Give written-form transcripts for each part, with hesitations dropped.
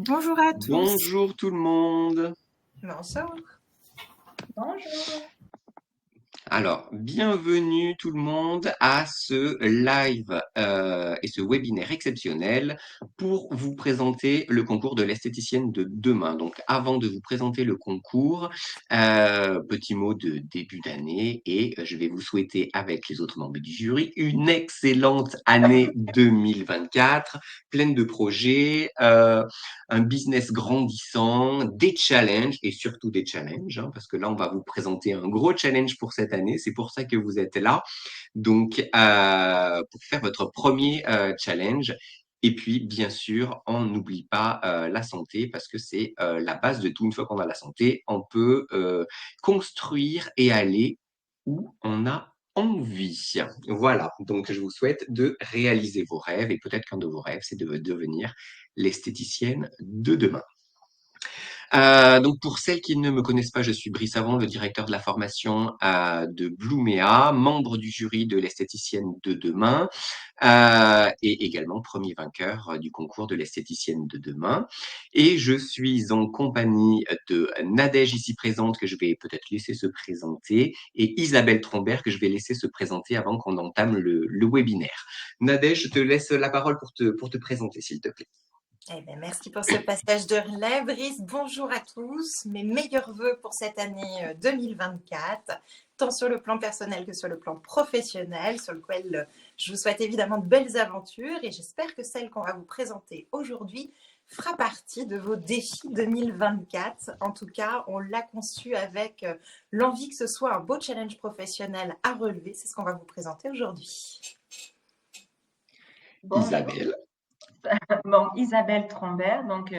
Bonjour à tous. Bonjour tout le monde. Bonjour. Bonjour. Alors, bienvenue tout le monde à ce live et ce webinaire exceptionnel pour vous présenter le concours de l'esthéticienne de demain. Donc, avant de vous présenter le concours, petit mot de début d'année et je vais vous souhaiter avec les autres membres du jury une excellente année 2024, pleine de projets, un business grandissant, des challenges et surtout des challenges, hein, parce que là, on va vous présenter un gros challenge pour cette année. C'est pour ça que vous êtes là. Donc, pour faire votre premier challenge. Et puis, bien sûr, on n'oublie pas la santé parce que c'est la base de tout. Une fois qu'on a la santé, on peut construire et aller où on a envie. Voilà, donc je vous souhaite de réaliser vos rêves et peut-être qu'un de vos rêves, c'est de devenir l'esthéticienne de demain. Donc pour celles qui ne me connaissent pas, je suis Brice Savon, le directeur de la formation de Bluméa, membre du jury de l'esthéticienne de demain et également premier vainqueur du concours de l'esthéticienne de demain. Et je suis en compagnie de Nadège ici présente que je vais peut-être laisser se présenter et Isabelle Trombert que je vais laisser se présenter avant qu'on entame le webinaire. Nadège, je te laisse la parole pour te présenter s'il te plaît. Eh bien, merci pour ce passage de relais, Brice. Bonjour à tous. Mes meilleurs voeux pour cette année 2024, tant sur le plan personnel que sur le plan professionnel, sur lequel je vous souhaite évidemment de belles aventures et j'espère que celle qu'on va vous présenter aujourd'hui fera partie de vos défis 2024. En tout cas, on l'a conçu avec l'envie que ce soit un beau challenge professionnel à relever. C'est ce qu'on va vous présenter aujourd'hui. Bonjour. Isabelle. Bon, Isabelle Trombert, donc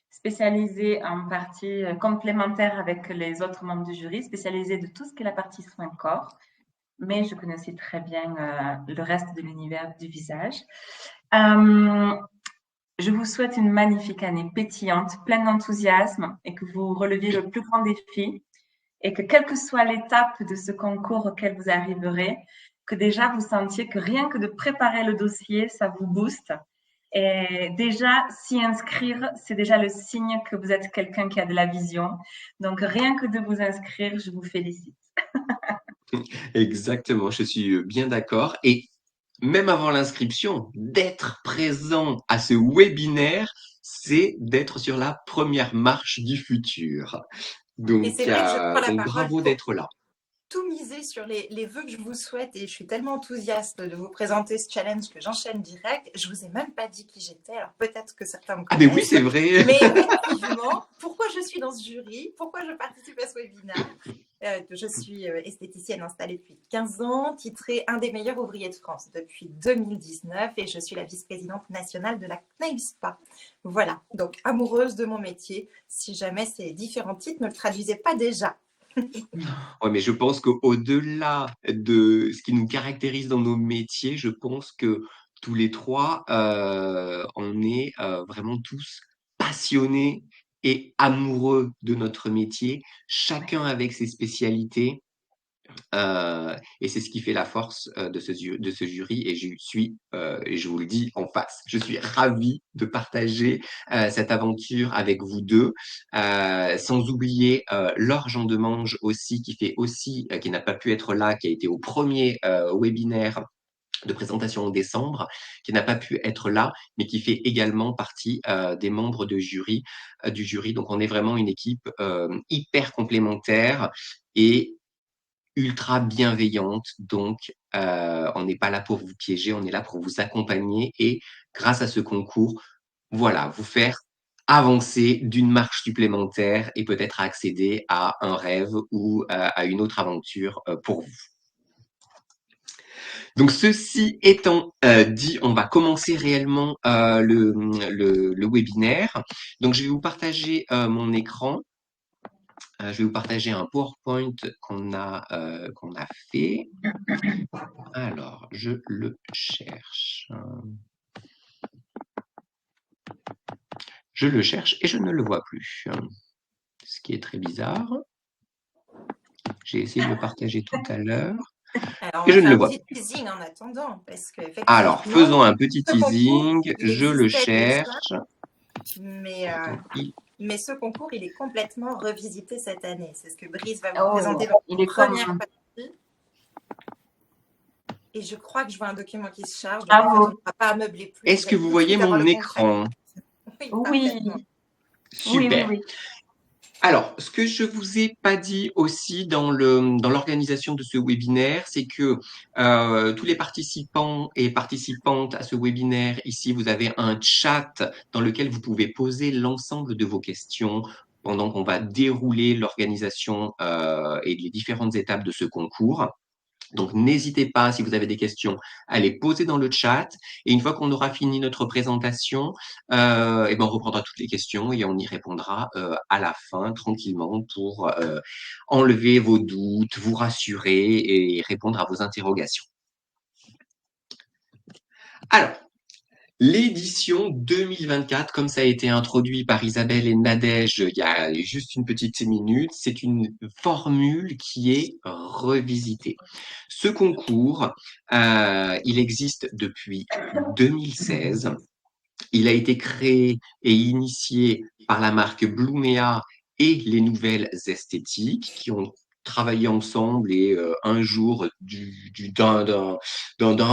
spécialisée en partie complémentaire avec les autres membres du jury, spécialisée de tout ce qui est la partie soins corps, mais je connais aussi très bien le reste de l'univers du visage. Je vous souhaite une magnifique année pétillante, pleine d'enthousiasme et que vous releviez le plus grand défi et que quelle que soit l'étape de ce concours auquel vous arriverez, que déjà vous sentiez que rien que de préparer le dossier, ça vous booste. Et déjà, s'y inscrire, c'est déjà le signe que vous êtes quelqu'un qui a de la vision. Donc, rien que de vous inscrire, je vous félicite. Exactement, je suis bien d'accord. Et même avant l'inscription, d'être présent à ce webinaire, c'est d'être sur la première marche du futur. Donc, Et c'est vrai que je prends la donc parole bravo pour d'être là. tout miser sur les vœux que je vous souhaite et je suis tellement enthousiaste de vous présenter ce challenge que j'enchaîne direct. Je vous ai même pas dit qui j'étais, alors peut-être que certains me Ah connaissent. mais oui, c'est vrai. Mais effectivement, pourquoi je suis dans ce jury, pourquoi je participe à ce webinaire. Je suis esthéticienne installée depuis 15 ans, titrée un des meilleurs ouvriers de France depuis 2019 et je suis la vice-présidente nationale de la CNAIL Spa. Voilà, donc amoureuse de mon métier, si jamais ces différents titres ne le traduisaient pas déjà. Ouais, mais je pense qu'au-delà de ce qui nous caractérise dans nos métiers, je pense que tous les trois, on est vraiment tous passionnés et amoureux de notre métier, chacun avec ses spécialités. Et c'est ce qui fait la force de ce jury. Et je suis, et je vous le dis en face, je suis ravi de partager cette aventure avec vous deux. Sans oublier Laure Jean Demange aussi, qui fait aussi, qui n'a pas pu être là, qui a été au premier webinaire de présentation en décembre, qui n'a pas pu être là, mais qui fait également partie des membres du jury. Donc on est vraiment une équipe hyper complémentaire et ultra bienveillante. Donc, on n'est pas là pour vous piéger, on est là pour vous accompagner et grâce à ce concours, voilà, vous faire avancer d'une marche supplémentaire et peut-être accéder à un rêve ou à une autre aventure pour vous. Donc, ceci étant dit, on va commencer réellement le webinaire. Donc, je vais vous partager mon écran. Je vais vous partager un PowerPoint qu'on a fait. Alors, je le cherche. Je le cherche et je ne le vois plus. Ce qui est très bizarre. J'ai essayé de le partager tout à l'heure. Alors, on Et va je ne faire le un vois petit plus. teasing en attendant, parce qu'effectivement, Alors, faisons un petit ce concours, teasing. il Je le existait déjà. cherche. Mais, Attends, mais ce concours, il est complètement revisité cette année. C'est ce que Brice va vous Oh, présenter dans il la est première comme... partie. Et je crois que je vois un document qui se charge. Donc Ah en fait, bon. on n'aura pas à meubler plus. est-ce Vous que allez vous tout de voyez suite avoir le mon concret. écran? Oui, Oui, parfaitement. oui, oui, Super. oui. Alors, ce que je vous ai pas dit aussi dans l'organisation de ce webinaire, c'est que tous les participants et participantes à ce webinaire, ici, vous avez un chat dans lequel vous pouvez poser l'ensemble de vos questions pendant qu'on va dérouler l'organisation et les différentes étapes de ce concours. Donc, n'hésitez pas, si vous avez des questions, à les poser dans le chat. Et une fois qu'on aura fini notre présentation, eh ben, on reprendra toutes les questions et on y répondra à la fin, tranquillement, pour enlever vos doutes, vous rassurer et répondre à vos interrogations. Alors, l'édition 2024, comme ça a été introduit par Isabelle et Nadège il y a juste une petite minute, c'est une formule qui est revisitée. Ce concours, il existe depuis 2016. Il a été créé et initié par la marque Blumea et les Nouvelles Esthétiques qui ont travaillé ensemble et un jour d'un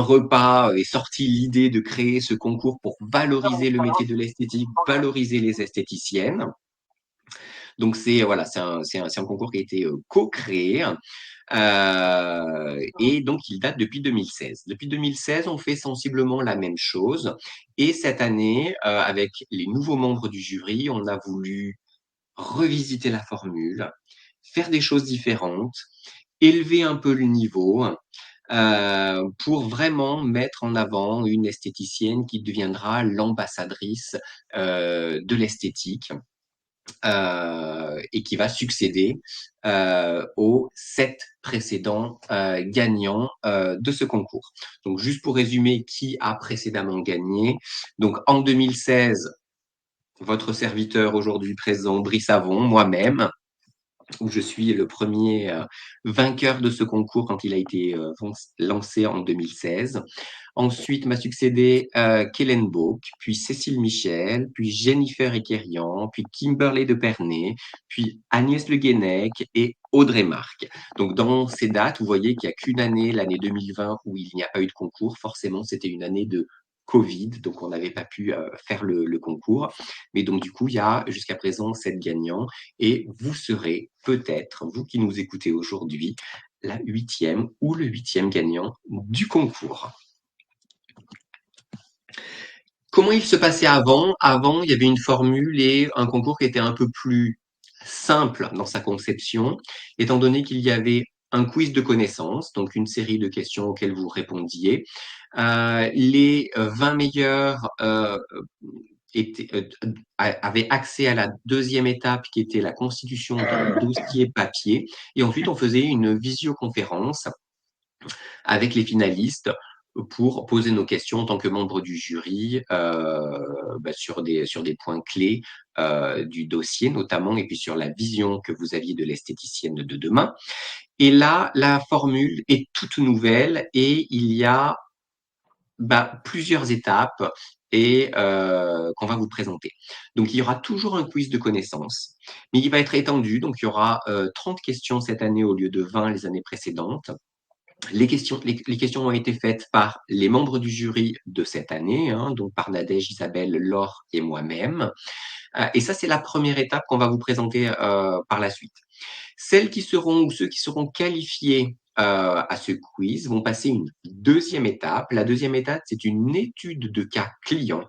repas est sortie l'idée de créer ce concours pour valoriser le métier de l'esthétique, valoriser les esthéticiennes. Donc c'est voilà, c'est un concours qui a été co-créé et donc il date depuis 2016. Depuis 2016, on fait sensiblement la même chose et cette année, avec les nouveaux membres du jury, on a voulu revisiter la formule, faire des choses différentes, élever un peu le niveau pour vraiment mettre en avant une esthéticienne qui deviendra l'ambassadrice de l'esthétique et qui va succéder aux 7 précédents gagnants de ce concours. Donc, juste pour résumer qui a précédemment gagné. Donc, en 2016, votre serviteur aujourd'hui présent, Brice Avon, moi-même, où je suis le premier vainqueur de ce concours quand il a été lancé en 2016. Ensuite m'a succédé Kellen Boak, puis Cécile Michel, puis Jennifer Ekerian, puis Kimberley de Pernay, puis Agnès Le Guenec et Audrey Marc. Donc dans ces dates, vous voyez qu'il n'y a qu'une année, l'année 2020, où il n'y a pas eu de concours. Forcément, c'était une année de Covid, donc on n'avait pas pu faire le concours. Mais donc du coup, il y a jusqu'à présent 7 gagnants et vous serez peut-être, vous qui nous écoutez aujourd'hui, la 8e ou le 8e gagnant du concours. Comment il se passait avant? Avant, il y avait une formule et un concours qui était un peu plus simple dans sa conception, étant donné qu'il y avait un quiz de connaissances, donc une série de questions auxquelles vous répondiez. Les 20 meilleurs avaient accès à la deuxième étape qui était la constitution d'un dossier papier. Et ensuite, on faisait une visioconférence avec les finalistes pour poser nos questions en tant que membre du jury sur des points clés du dossier notamment et puis sur la vision que vous aviez de l'esthéticienne de demain. Et là, la formule est toute nouvelle et il y a plusieurs étapes et qu'on va vous présenter. Donc, il y aura toujours un quiz de connaissances, mais il va être étendu. Donc, il y aura 30 questions cette année au lieu de 20 les années précédentes. Les questions ont été faites par les membres du jury de cette année, donc par Nadège, Isabelle, Laure et moi-même. Et ça, c'est la première étape qu'on va vous présenter par la suite. Celles qui seront ou ceux qui seront qualifiés à ce quiz vont passer une deuxième étape. La deuxième étape, c'est une étude de cas client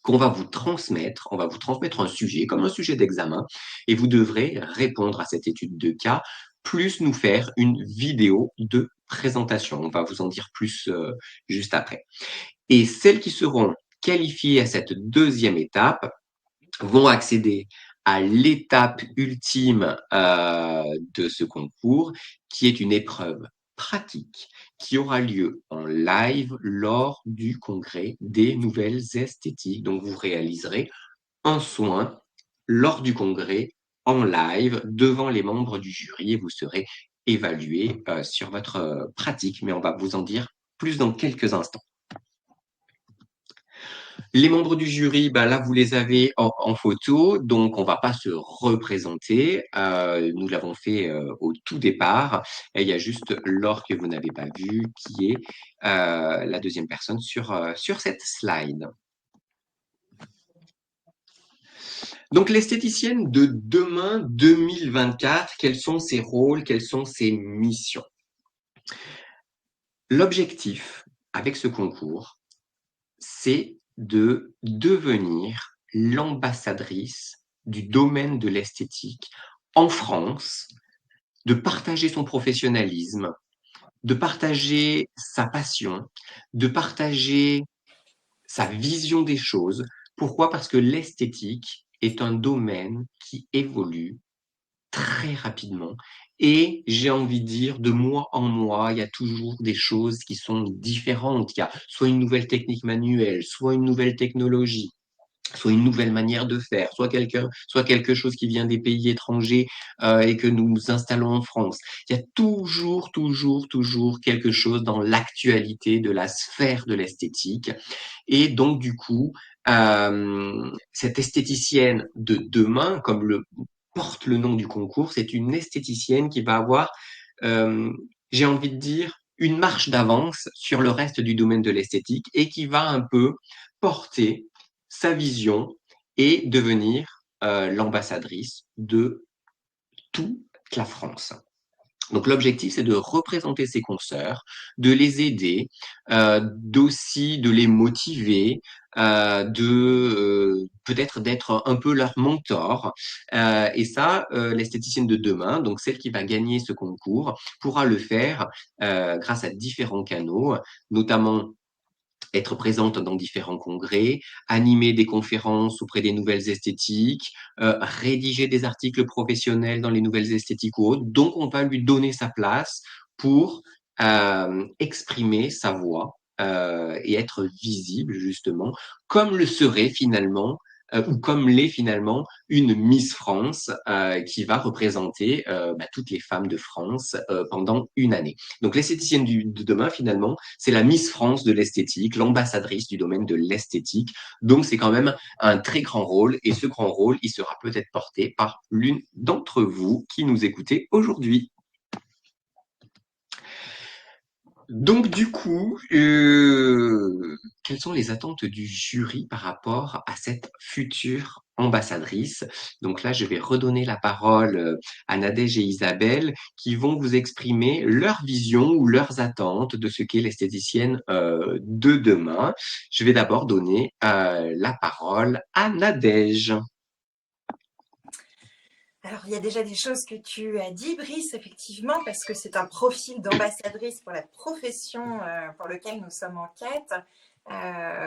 qu'on va vous transmettre. On va vous transmettre un sujet, comme un sujet d'examen, et vous devrez répondre à cette étude de cas, plus nous faire une vidéo de présentation. On va vous en dire plus juste après. Et celles qui seront qualifiées à cette deuxième étape vont accéder à l'étape ultime de ce concours, qui est une épreuve pratique qui aura lieu en live lors du congrès des nouvelles esthétiques. Donc, vous réaliserez un soin lors du congrès en live devant les membres du jury et vous serez évalué sur votre pratique. Mais on va vous en dire plus dans quelques instants. Les membres du jury, bah là, vous les avez en photo, donc on va pas se représenter. Nous l'avons fait au tout départ. Et il y a juste Laure que vous n'avez pas vue, qui est la deuxième personne sur cette slide. Donc, l'esthéticienne de demain 2024, quels sont ses rôles, quelles sont ses missions? L'objectif avec ce concours, c'est de devenir l'ambassadrice du domaine de l'esthétique en France, de partager son professionnalisme, de partager sa passion, de partager sa vision des choses. Pourquoi? Parce que l'esthétique est un domaine qui évolue très rapidement et j'ai envie de dire de mois en mois, il y a toujours des choses qui sont différentes. Il y a soit une nouvelle technique manuelle, soit une nouvelle technologie, soit une nouvelle manière de faire, soit quelque chose qui vient des pays étrangers et que nous nous installons en France. Il y a toujours quelque chose dans l'actualité de la sphère de l'esthétique. Et donc, du coup, cette esthéticienne de demain, comme le porte le nom du concours, c'est une esthéticienne qui va avoir, j'ai envie de dire, une marche d'avance sur le reste du domaine de l'esthétique et qui va un peu porter sa vision et devenir l'ambassadrice de toute la France. Donc l'objectif, c'est de représenter ses consoeurs, de les aider, d'aussi de les motiver, peut-être d'être un peu leur mentor. Et ça, l'esthéticienne de demain, donc celle qui va gagner ce concours, pourra le faire grâce à différents canaux, notamment être présente dans différents congrès, animer des conférences auprès des nouvelles esthétiques, rédiger des articles professionnels dans les nouvelles esthétiques ou autres. Donc, on va lui donner sa place pour exprimer sa voix et être visible, justement, comme le serait finalement ou comme l'est finalement une Miss France qui va représenter toutes les femmes de France pendant une année. Donc l'esthéticienne de demain, finalement, c'est la Miss France de l'esthétique, l'ambassadrice du domaine de l'esthétique. Donc c'est quand même un très grand rôle et ce grand rôle, il sera peut-être porté par l'une d'entre vous qui nous écoutez aujourd'hui. Donc du coup, quelles sont les attentes du jury par rapport à cette future ambassadrice? Donc là, je vais redonner la parole à Nadège et Isabelle qui vont vous exprimer leur vision ou leurs attentes de ce qu'est l'esthéticienne de demain. Je vais d'abord donner la parole à Nadège. Alors, il y a déjà des choses que tu as dit, Brice, effectivement, parce que c'est un profil d'ambassadrice pour la profession pour lequel nous sommes en quête.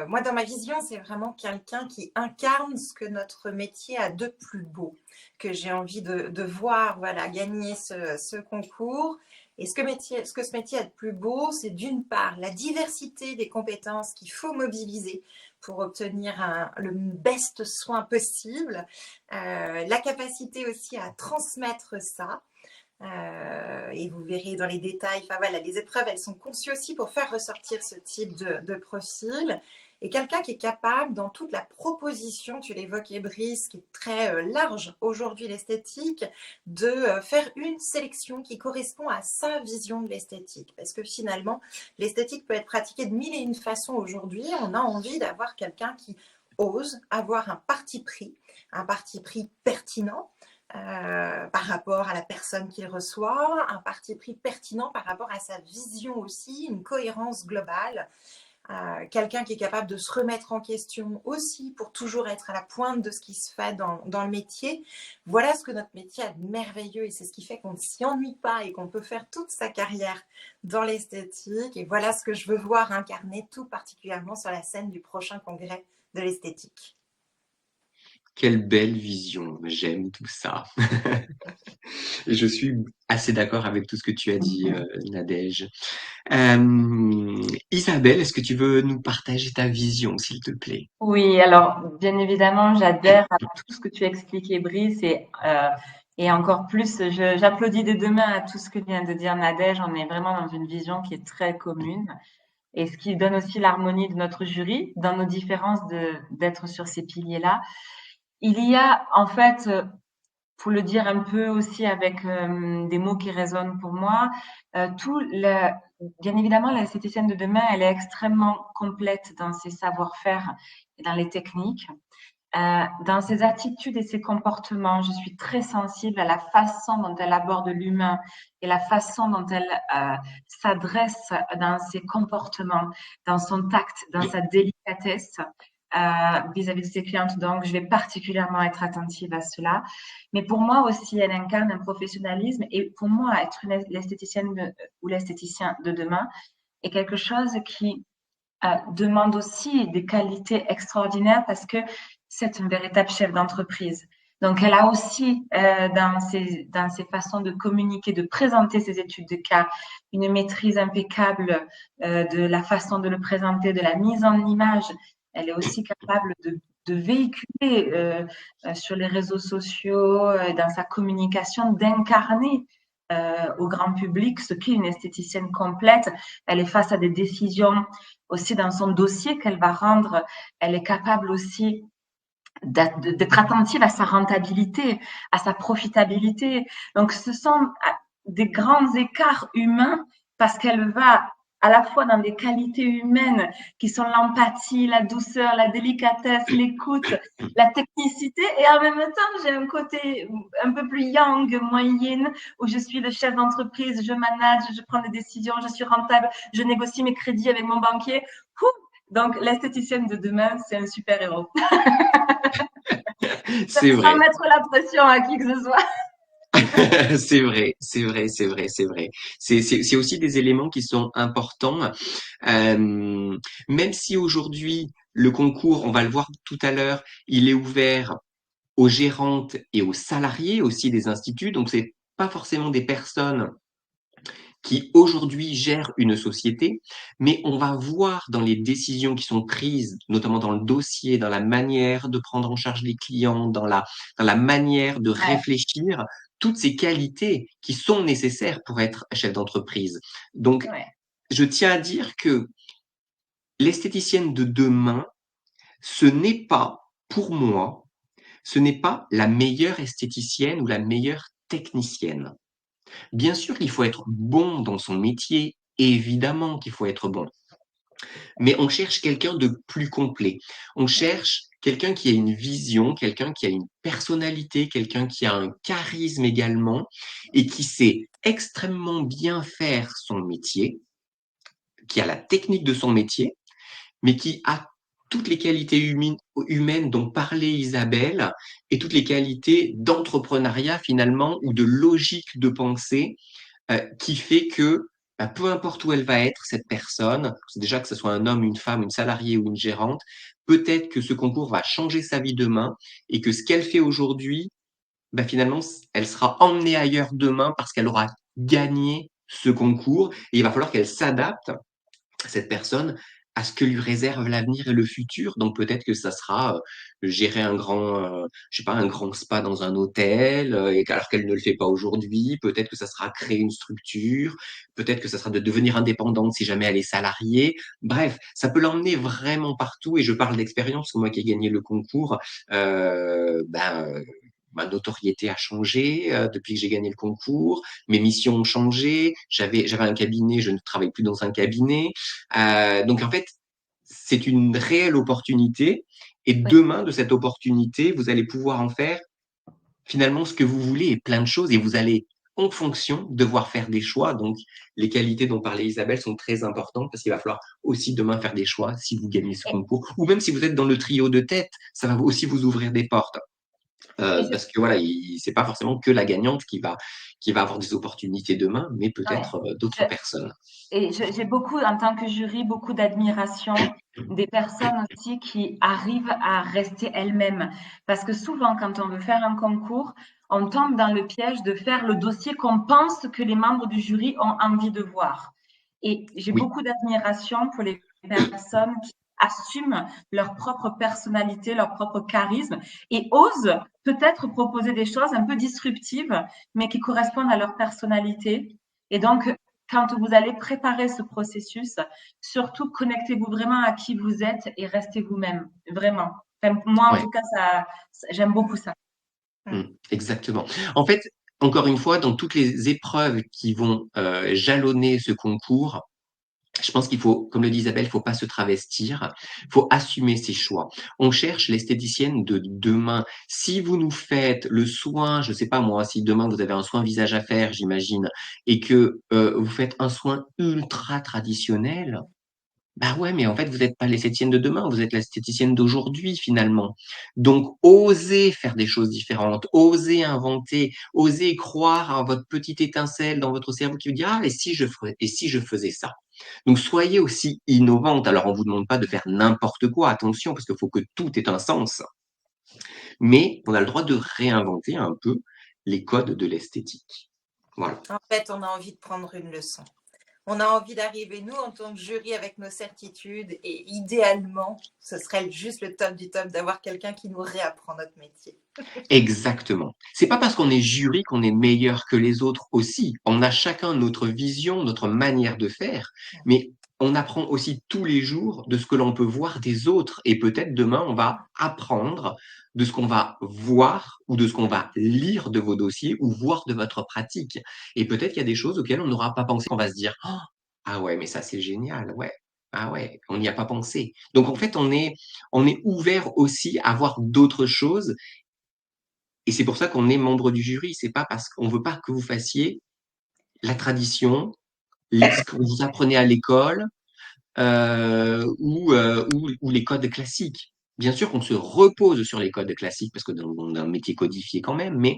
Moi, dans ma vision, c'est vraiment quelqu'un qui incarne ce que notre métier a de plus beau, que j'ai envie de voir gagner ce concours. Et ce que ce métier a de plus beau, c'est d'une part la diversité des compétences qu'il faut mobiliser pour obtenir le best soin possible, la capacité aussi à transmettre ça. Et vous verrez dans les détails, les épreuves, elles sont conçues aussi pour faire ressortir ce type de profil. Et quelqu'un qui est capable, dans toute la proposition, tu l'évoquais Brice, qui est très large aujourd'hui l'esthétique, de faire une sélection qui correspond à sa vision de l'esthétique. Parce que finalement, l'esthétique peut être pratiquée de mille et une façons aujourd'hui. On a envie d'avoir quelqu'un qui ose avoir un parti pris pertinent, par rapport à la personne qu'il reçoit, un parti pris pertinent par rapport à sa vision aussi, une cohérence globale, quelqu'un qui est capable de se remettre en question aussi pour toujours être à la pointe de ce qui se fait dans le métier. Voilà ce que notre métier a de merveilleux et c'est ce qui fait qu'on ne s'y ennuie pas et qu'on peut faire toute sa carrière dans l'esthétique. Et voilà ce que je veux voir incarner tout particulièrement sur la scène du prochain congrès de l'esthétique. Quelle belle vision, j'aime tout ça. Et je suis assez d'accord avec tout ce que tu as dit, Nadège. Isabelle, est-ce que tu veux nous partager ta vision, s'il te plaît? Oui, alors bien évidemment, j'adhère à tout ce que tu as expliqué, Brice, et encore plus, j'applaudis de deux mains à tout ce que vient de dire Nadège. On est vraiment dans une vision qui est très commune. et ce qui donne aussi l'harmonie de notre jury, dans nos différences d'être sur ces piliers-là. Il y a, en fait, pour le dire un peu aussi avec des mots qui résonnent pour moi, bien évidemment, l'esthéticienne de demain, elle est extrêmement complète dans ses savoir-faire et dans les techniques. Dans ses attitudes et ses comportements, je suis très sensible à la façon dont elle aborde l'humain et la façon dont elle s'adresse dans ses comportements, dans son tact, dans sa délicatesse vis-à-vis de ses clientes. Donc, je vais particulièrement être attentive à cela. Mais pour moi aussi, elle incarne un professionnalisme. Et pour moi, être l'esthéticienne ou l'esthéticien de demain est quelque chose qui demande aussi des qualités extraordinaires parce que c'est un véritable chef d'entreprise. Donc, elle a aussi, dans ses façons de communiquer, de présenter ses études de cas, une maîtrise impeccable de la façon de le présenter, de la mise en image. Elle est aussi capable de véhiculer sur les réseaux sociaux, dans sa communication, d'incarner au grand public ce qu'est une esthéticienne complète. Elle est face à des décisions aussi dans son dossier qu'elle va rendre. Elle est capable aussi d'être attentive à sa rentabilité, à sa profitabilité. Donc, ce sont des grands écarts humains parce qu'elle va à la fois dans des qualités humaines qui sont l'empathie, la douceur, la délicatesse, l'écoute, la technicité, et en même temps, j'ai un côté un peu plus yang, moyenne, où je suis le chef d'entreprise, je manage, je prends des décisions, je suis rentable, je négocie mes crédits avec mon banquier. Donc, l'esthéticienne de demain, c'est un super héros. C'est Sans vrai. mettre la pression à qui que ce soit. C'est vrai, c'est vrai, c'est vrai, c'est vrai. C'est aussi des éléments qui sont importants. Même si aujourd'hui, le concours, on va le voir tout à l'heure, il est ouvert aux gérantes et aux salariés aussi des instituts. Donc, c'est pas forcément des personnes qui aujourd'hui gèrent une société, mais on va voir dans les décisions qui sont prises, notamment dans le dossier, dans la manière de prendre en charge les clients, dans la manière de Ouais, réfléchir, toutes ces qualités qui sont nécessaires pour être chef d'entreprise. Donc, ouais. je tiens à dire que l'esthéticienne de demain, ce n'est pas, pour moi, ce n'est pas la meilleure esthéticienne ou la meilleure technicienne. Bien sûr qu'il faut être bon dans son métier, évidemment qu'il faut être bon, mais on cherche quelqu'un de plus complet. On cherche quelqu'un qui a une vision, quelqu'un qui a une personnalité, quelqu'un qui a un charisme également et qui sait extrêmement bien faire son métier, qui a la technique de son métier, mais qui a toutes les qualités humaines dont parlait Isabelle et toutes les qualités d'entrepreneuriat finalement ou de logique de pensée qui fait que peu importe où elle va être, cette personne, c'est déjà que ce soit un homme, une femme, une salariée ou une gérante, peut-être que ce concours va changer sa vie demain et que ce qu'elle fait aujourd'hui, finalement, elle sera emmenée ailleurs demain parce qu'elle aura gagné ce concours et il va falloir qu'elle s'adapte cette personne à ce que lui réserve l'avenir et le futur. Donc peut-être que ça sera gérer un grand, je sais pas, un grand spa dans un hôtel, alors qu'elle ne le fait pas aujourd'hui. Peut-être que ça sera créer une structure. Peut-être que ça sera de devenir indépendante si jamais elle est salariée. Bref, ça peut l'emmener vraiment partout. Et je parle d'expérience, parce que moi qui ai gagné le concours, ma notoriété a changé depuis que j'ai gagné le concours. Mes missions ont changé. J'avais un cabinet, je ne travaille plus dans un cabinet. Donc en fait, c'est une réelle opportunité. Et Oui. demain, de cette opportunité, vous allez pouvoir en faire finalement ce que vous voulez et plein de choses. Et vous allez, en fonction, devoir faire des choix. Donc les qualités dont parlait Isabelle sont très importantes parce qu'il va falloir aussi demain faire des choix si vous gagnez ce Et, concours. Ou même si vous êtes dans le trio de tête, ça va aussi vous ouvrir des portes. et je, Parce que voilà, c'est pas forcément que la gagnante qui va avoir des opportunités demain, mais ouais. peut-être d'autres Je- personnes. Et j'ai beaucoup, en tant que jury, beaucoup d'admiration des personnes aussi qui arrivent à rester elles-mêmes. Parce que souvent, quand on veut faire un concours, on tombe dans le piège de faire le dossier qu'on pense que les membres du jury ont envie de voir. Et j'ai Oui, beaucoup d'admiration pour les personnes qui assument leur propre personnalité, leur propre charisme et osent peut-être proposer des choses un peu disruptives, mais qui correspondent à leur personnalité. Et donc, quand vous allez préparer ce processus, surtout connectez-vous vraiment à qui vous êtes et restez vous-même, vraiment. Enfin, moi, en Ouais. tout cas, j'aime beaucoup ça. Exactement. En fait, encore une fois, dans toutes les épreuves qui vont jalonner ce concours, je pense qu'il faut, comme le dit Isabelle, il faut pas se travestir, il faut assumer ses choix. On cherche l'esthéticienne de demain. Si vous nous faites le soin, je sais pas moi, si demain vous avez un soin visage à faire, j'imagine, et que vous faites un soin ultra traditionnel, bah ouais, mais en fait, vous n'êtes pas l'esthéticienne de demain, vous êtes l'esthéticienne d'aujourd'hui finalement. Donc, osez faire des choses différentes, osez inventer, osez croire à votre petite étincelle dans votre cerveau qui vous dit, ah, et si je faisais ça? Donc, soyez aussi innovante. Alors, on vous demande pas de faire n'importe quoi, attention, parce qu'il faut que tout ait un sens. Mais on a le droit de réinventer un peu les codes de l'esthétique. Voilà. En fait, on a envie de prendre une leçon. On a envie d'arriver, nous, en tant que jury, avec nos certitudes. Et idéalement, ce serait juste le top du top d'avoir quelqu'un qui nous réapprend notre métier. Exactement. C'est pas parce qu'on est jury qu'on est meilleur que les autres aussi. On a chacun notre vision, notre manière de faire, mais on apprend aussi tous les jours de ce que l'on peut voir des autres. Et peut-être demain, on va apprendre de ce qu'on va voir ou de ce qu'on va lire de vos dossiers ou voir de votre pratique. Et peut-être qu'il y a des choses auxquelles on n'aura pas pensé. On va se dire, oh, ah ouais, mais ça c'est génial, ouais. Ah ouais, on n'y a pas pensé. Donc en fait, on est ouvert aussi à voir d'autres choses et c'est pour ça qu'on est membre du jury. C'est pas parce qu'on veut pas que vous fassiez la tradition, ce que vous apprenez à l'école, ou les codes classiques. Bien sûr qu'on se repose sur les codes classiques parce que on a un métier codifié quand même, mais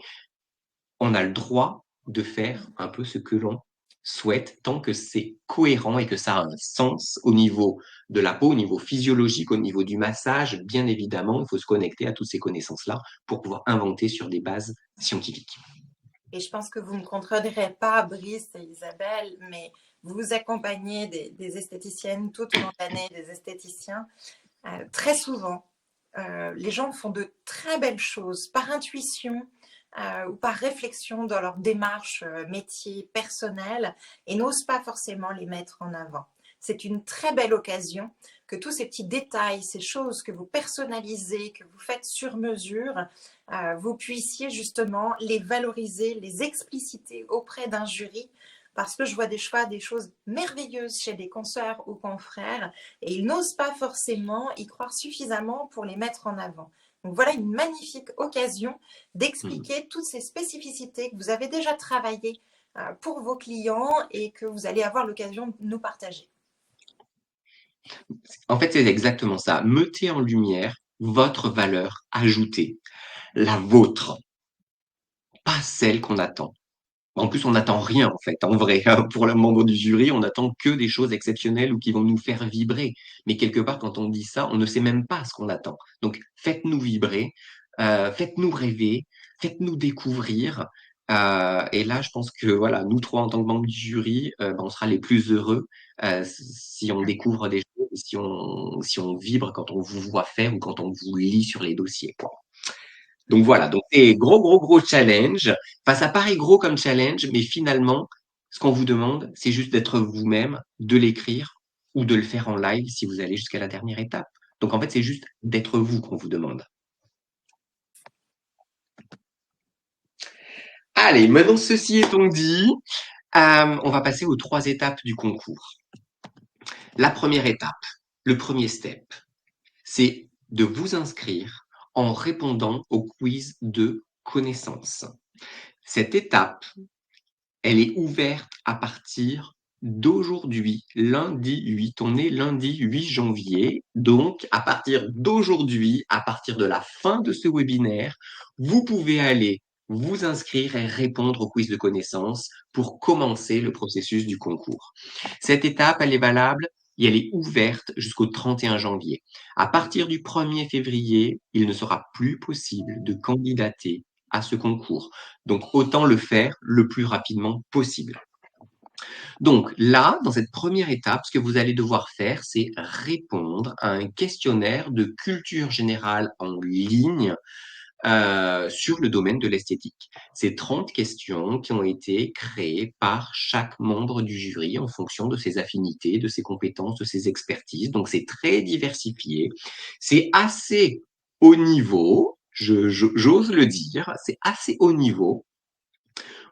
on a le droit de faire un peu ce que l'on souhaite tant que c'est cohérent et que ça a un sens au niveau de la peau, au niveau physiologique, au niveau du massage. Bien évidemment, il faut se connecter à toutes ces connaissances-là pour pouvoir inventer sur des bases scientifiques. Et je pense que vous ne me contredirez pas, Brice et Isabelle, mais vous accompagnez des esthéticiennes tout au long de l'année, des esthéticiens. Très souvent, les gens font de très belles choses par intuition ou par réflexion dans leur démarche métier personnel et n'osent pas forcément les mettre en avant. C'est une très belle occasion que tous ces petits détails, ces choses que vous personnalisez, que vous faites sur mesure, vous puissiez justement les valoriser, les expliciter auprès d'un jury, parce que je vois des choses merveilleuses chez des consoeurs ou confrères et ils n'osent pas forcément y croire suffisamment pour les mettre en avant. Donc voilà une magnifique occasion d'expliquer toutes ces spécificités que vous avez déjà travaillées pour vos clients et que vous allez avoir l'occasion de nous partager. En fait, c'est exactement ça. Mettez en lumière votre valeur ajoutée, la vôtre, pas celle qu'on attend. En plus, on n'attend rien, en fait, en vrai. Pour le membre du jury, on n'attend que des choses exceptionnelles ou qui vont nous faire vibrer. Mais quelque part, quand on dit ça, on ne sait même pas ce qu'on attend. Donc, faites-nous vibrer, faites-nous rêver, faites-nous découvrir. Et là, je pense que voilà, nous trois, en tant que membres du jury, ben, on sera les plus heureux si on découvre des choses, si on vibre quand on vous voit faire ou quand on vous lit sur les dossiers, quoi. Donc voilà, donc c'est gros challenge. Enfin, ça paraît gros comme challenge, mais finalement, ce qu'on vous demande, c'est juste d'être vous-même, de l'écrire ou de le faire en live si vous allez jusqu'à la dernière étape. Donc en fait, c'est juste d'être vous qu'on vous demande. Allez, maintenant ceci étant dit, on va passer aux 3 étapes du concours. La première étape, le premier step, c'est de vous inscrire en répondant au quiz de connaissances. Cette étape, elle est ouverte à partir d'aujourd'hui, lundi 8. On est lundi 8 janvier. Donc, à partir d'aujourd'hui, à partir de la fin de ce webinaire, vous pouvez aller vous inscrire et répondre au quiz de connaissances pour commencer le processus du concours. Cette étape, elle est valable et elle est ouverte jusqu'au 31 janvier. À partir du 1er février, il ne sera plus possible de candidater à ce concours. Donc, autant le faire le plus rapidement possible. Donc là, dans cette première étape, ce que vous allez devoir faire, c'est répondre à un questionnaire de culture générale en ligne sur le domaine de l'esthétique. C'est 30 questions qui ont été créées par chaque membre du jury en fonction de ses affinités, de ses compétences, de ses expertises. Donc, c'est très diversifié. C'est assez haut niveau, j'ose le dire, c'est assez haut niveau.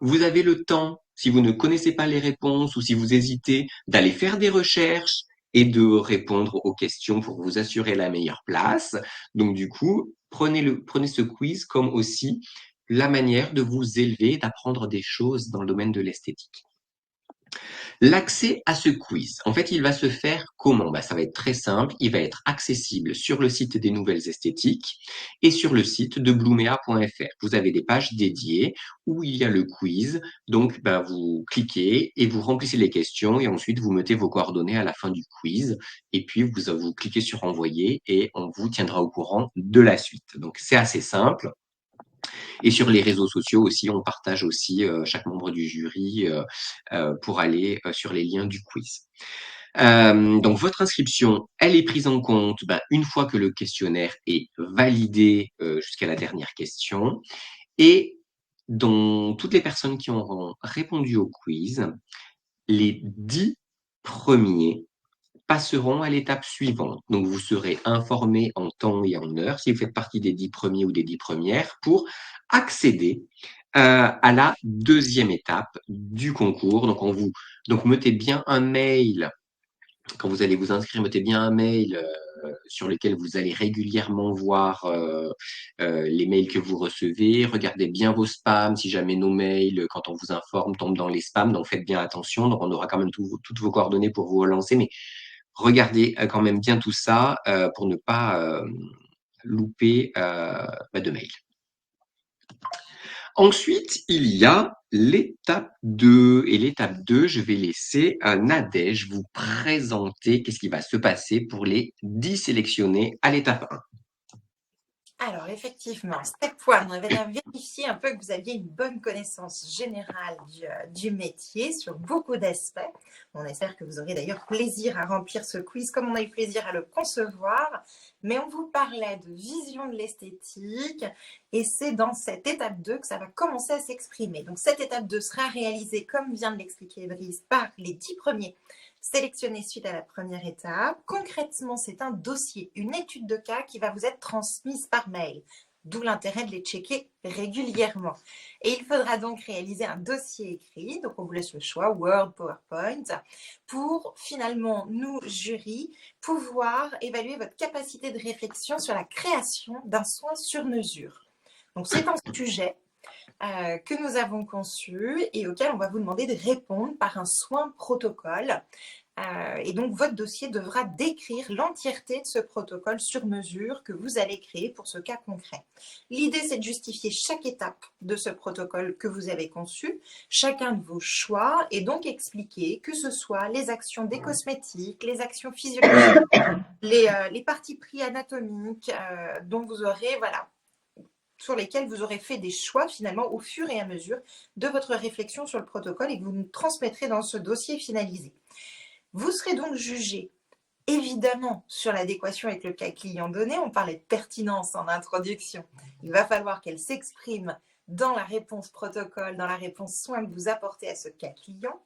Vous avez le temps, si vous ne connaissez pas les réponses ou si vous hésitez, d'aller faire des recherches et de répondre aux questions pour vous assurer la meilleure place. Donc, du coup, prenez ce quiz comme aussi la manière de vous élever, d'apprendre des choses dans le domaine de l'esthétique. L'accès à ce quiz, en fait, il va se faire comment? Ça va être très simple. Il va être accessible sur le site des Nouvelles Esthétiques et sur le site de bloomea.fr. Vous avez des pages dédiées où il y a le quiz. Donc, vous cliquez et vous remplissez les questions et ensuite vous mettez vos coordonnées à la fin du quiz. Et puis, vous cliquez sur envoyer et on vous tiendra au courant de la suite. Donc, c'est assez simple. Et sur les réseaux sociaux aussi, on partage aussi chaque membre du jury pour aller sur les liens du quiz. Donc votre inscription, elle est prise en compte une fois que le questionnaire est validé jusqu'à la dernière question. Et dans toutes les personnes qui auront répondu au quiz, les 10 premiers passeront à l'étape suivante. Donc, vous serez informé en temps et en heure, si vous faites partie des 10 premiers ou des 10 premières, pour accéder à la deuxième étape du concours. Donc, mettez bien un mail, quand vous allez vous inscrire, mettez bien un mail sur lequel vous allez régulièrement voir les mails que vous recevez. Regardez bien vos spams, si jamais nos mails, quand on vous informe, tombent dans les spams. Donc, faites bien attention. Donc, on aura quand même toutes vos coordonnées pour vous relancer. Mais regardez quand même bien tout ça pour ne pas louper de mail. Ensuite, il y a l'étape 2. Et l'étape 2, je vais laisser Nadège vous présenter qu'est-ce qui va se passer pour les 10 sélectionnés à l'étape 1. Alors, effectivement, step one, on avait vérifié un peu que vous aviez une bonne connaissance générale du métier sur beaucoup d'aspects. On espère que vous aurez d'ailleurs plaisir à remplir ce quiz comme on a eu plaisir à le concevoir. Mais on vous parlait de vision de l'esthétique et c'est dans cette étape 2 que ça va commencer à s'exprimer. Donc, cette étape 2 sera réalisée, comme vient de l'expliquer Brice, par les 10 premiers sélectionnés suite à la première étape. Concrètement, c'est un dossier, une étude de cas qui va vous être transmise par mail, d'où l'intérêt de les checker régulièrement. Et il faudra donc réaliser un dossier écrit, donc on vous laisse le choix, Word, PowerPoint, pour finalement, nous, jury, pouvoir évaluer votre capacité de réflexion sur la création d'un soin sur mesure. Donc c'est un sujet que nous avons conçu et auquel on va vous demander de répondre par un soin protocole. Et donc, votre dossier devra décrire l'entièreté de ce protocole sur mesure que vous allez créer pour ce cas concret. L'idée, c'est de justifier chaque étape de ce protocole que vous avez conçu, chacun de vos choix, et donc expliquer que ce soit les actions des cosmétiques, les actions physiologiques, les parties pris anatomiques dont vous aurez, sur lesquels vous aurez fait des choix finalement au fur et à mesure de votre réflexion sur le protocole et que vous nous transmettrez dans ce dossier finalisé. Vous serez donc jugé évidemment sur l'adéquation avec le cas client donné. On parlait de pertinence en introduction. Il va falloir qu'elle s'exprime dans la réponse protocole, dans la réponse soin que vous apportez à ce cas client.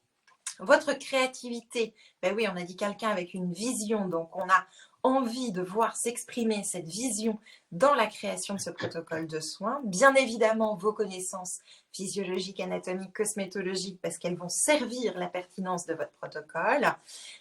Votre créativité, oui, on a dit quelqu'un avec une vision, donc on a envie de voir s'exprimer cette vision dans la création de ce protocole de soins. Bien évidemment, vos connaissances physiologiques, anatomiques, cosmétologiques, parce qu'elles vont servir la pertinence de votre protocole,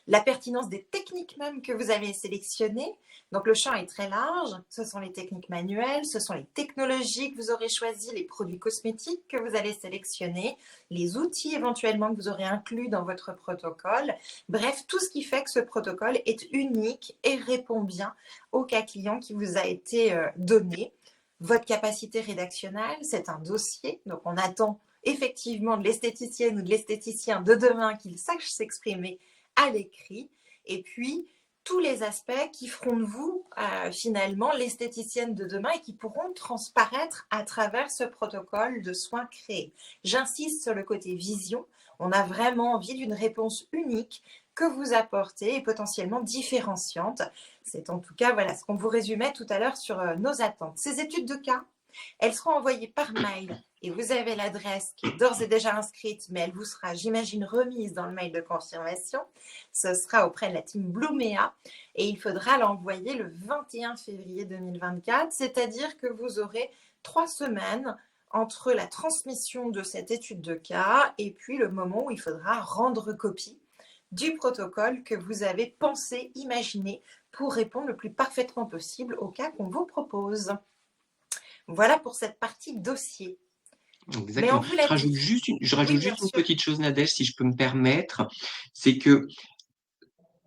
la pertinence des techniques même que vous avez sélectionnées. Donc le champ est très large, ce sont les techniques manuelles, ce sont les technologies que vous aurez choisies, les produits cosmétiques que vous allez sélectionner, les outils éventuellement que vous aurez inclus dans votre protocole. Bref, tout ce qui fait que ce protocole est unique et répond bien au cas client qui vous a été donné. Votre capacité rédactionnelle, c'est un dossier, donc on attend effectivement de l'esthéticienne ou de l'esthéticien de demain qu'il sache s'exprimer à l'écrit. Et puis, tous les aspects qui feront de vous finalement l'esthéticienne de demain et qui pourront transparaître à travers ce protocole de soins créé. J'insiste sur le côté vision. On a vraiment envie d'une réponse unique que vous apportez et potentiellement différenciante. C'est en tout cas ce qu'on vous résumait tout à l'heure sur nos attentes. Ces études de cas, Elles seront envoyées par mail et vous avez l'adresse qui est d'ores et déjà inscrite, mais elle vous sera, j'imagine, remise dans le mail de confirmation. Ce sera auprès de la team Blooméa et il faudra l'envoyer le 21 février 2024, c'est-à-dire que vous aurez 3 semaines entre la transmission de cette étude de cas et puis le moment où il faudra rendre copie du protocole que vous avez pensé, imaginé pour répondre le plus parfaitement possible au cas qu'on vous propose. Voilà pour cette partie dossier. Mais on Exactement. vous l'a Je rajoute dit. juste une, je Oui, rajoute bien juste une sûr. petite chose, Nadège, si je peux me permettre. C'est que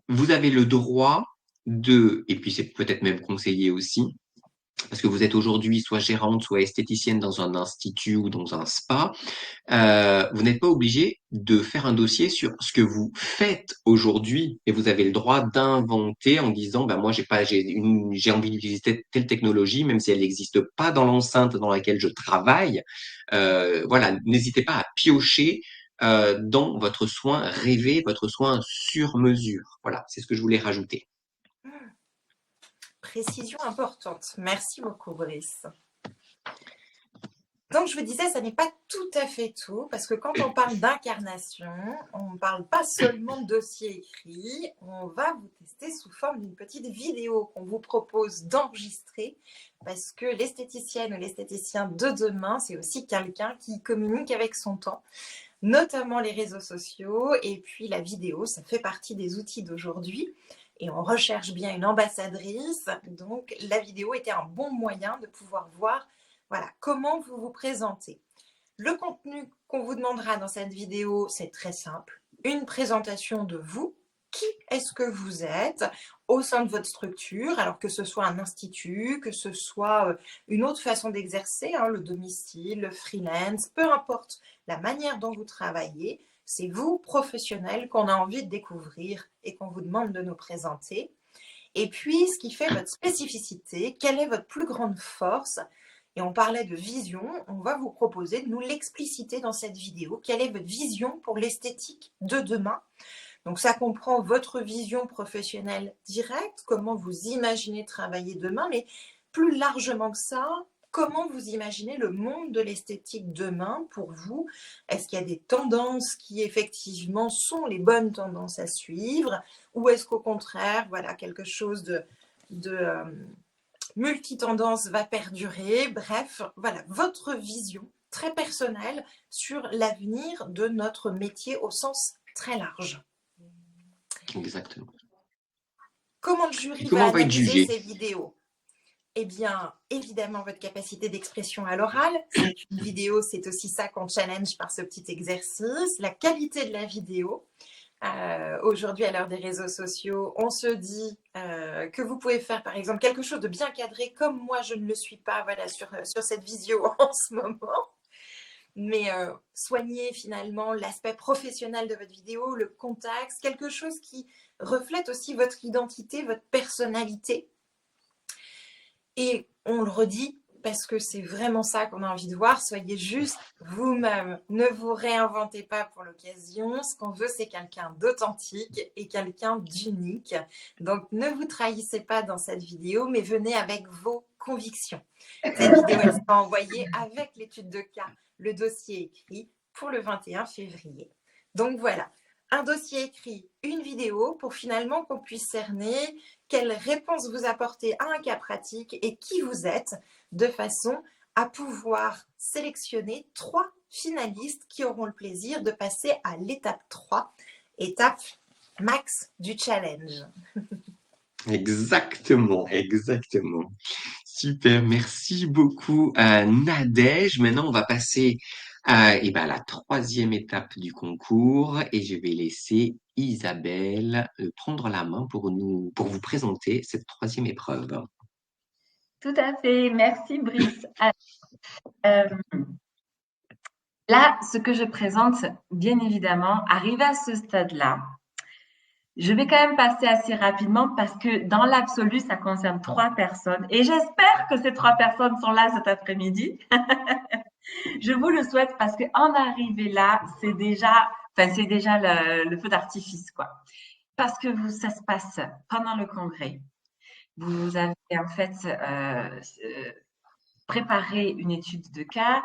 vous avez le droit de, et puis c'est peut-être même conseillé aussi, parce que vous êtes aujourd'hui soit gérante, soit esthéticienne dans un institut ou dans un spa, vous n'êtes pas obligé de faire un dossier sur ce que vous faites aujourd'hui, et vous avez le droit d'inventer en disant, ben moi j'ai envie d'utiliser telle technologie, même si elle n'existe pas dans l'enceinte dans laquelle je travaille. Voilà, n'hésitez pas à piocher dans votre soin rêvé, votre soin sur mesure. Voilà, c'est ce que je voulais rajouter. Précision importante. Merci beaucoup, Brice. Donc, je vous disais, ça n'est pas tout à fait tout, parce que quand on parle d'incarnation, on ne parle pas seulement de dossier écrit, on va vous tester sous forme d'une petite vidéo qu'on vous propose d'enregistrer, parce que l'esthéticienne ou l'esthéticien de demain, c'est aussi quelqu'un qui communique avec son temps, notamment les réseaux sociaux, et puis la vidéo, ça fait partie des outils d'aujourd'hui. Et on recherche bien une ambassadrice, donc la vidéo était un bon moyen de pouvoir voir voilà, comment vous vous présentez. Le contenu qu'on vous demandera dans cette vidéo, c'est très simple. Une présentation de vous. Qui est-ce que vous êtes au sein de votre structure, alors que ce soit un institut, que ce soit une autre façon d'exercer, le domicile, le freelance, peu importe la manière dont vous travaillez, c'est vous, professionnel, qu'on a envie de découvrir et qu'on vous demande de nous présenter. Et puis, ce qui fait votre spécificité, quelle est votre plus grande force? Et on parlait de vision, on va vous proposer de nous l'expliciter dans cette vidéo. Quelle est votre vision pour l'esthétique de demain? Donc ça comprend votre vision professionnelle directe, comment vous imaginez travailler demain, mais plus largement que ça, comment vous imaginez le monde de l'esthétique demain pour vous? Est-ce qu'il y a des tendances qui effectivement sont les bonnes tendances à suivre? Ou est-ce qu'au contraire, voilà, quelque chose de multitendance va perdurer? Bref, voilà, votre vision très personnelle sur l'avenir de notre métier au sens très large. Exactement. Comment le jury Et comment va on va être analyser jugé? ces vidéos? Eh bien, évidemment, votre capacité d'expression à l'oral. C'est une vidéo, c'est aussi ça qu'on challenge par ce petit exercice. La qualité de la vidéo. Aujourd'hui, à l'heure des réseaux sociaux, on se dit que vous pouvez faire, par exemple, quelque chose de bien cadré, comme moi, je ne le suis pas voilà, sur cette visio en ce moment. Mais soignez finalement l'aspect professionnel de votre vidéo, le contexte, quelque chose qui reflète aussi votre identité, votre personnalité. Et on le redit parce que c'est vraiment ça qu'on a envie de voir. Soyez juste vous-même. Ne vous réinventez pas pour l'occasion. Ce qu'on veut, c'est quelqu'un d'authentique et quelqu'un d'unique. Donc, ne vous trahissez pas dans cette vidéo, mais venez avec vos convictions. Cette vidéo, elle sera envoyée avec l'étude de cas, le dossier écrit pour le 21 février. Donc, voilà. Un dossier écrit, une vidéo pour finalement qu'on puisse cerner quelle réponse vous apportez à un cas pratique et qui vous êtes, de façon à pouvoir sélectionner 3 finalistes qui auront le plaisir de passer à l'étape 3, étape max du challenge. Exactement, exactement. Super, merci beaucoup Nadège. Maintenant, on va passer à la troisième étape du concours et je vais laisser Isabelle prendre la main pour vous présenter cette troisième épreuve. Tout à fait. Merci, Brice. Là, ce que je présente, bien évidemment, arrivé à ce stade-là, je vais quand même passer assez rapidement parce que dans l'absolu, ça concerne 3 personnes et j'espère que ces 3 personnes sont là cet après-midi. Je vous le souhaite parce qu'en arriver là, c'est déjà le feu d'artifice, quoi. Parce que ça se passe pendant le congrès. Vous avez en fait préparer une étude de cas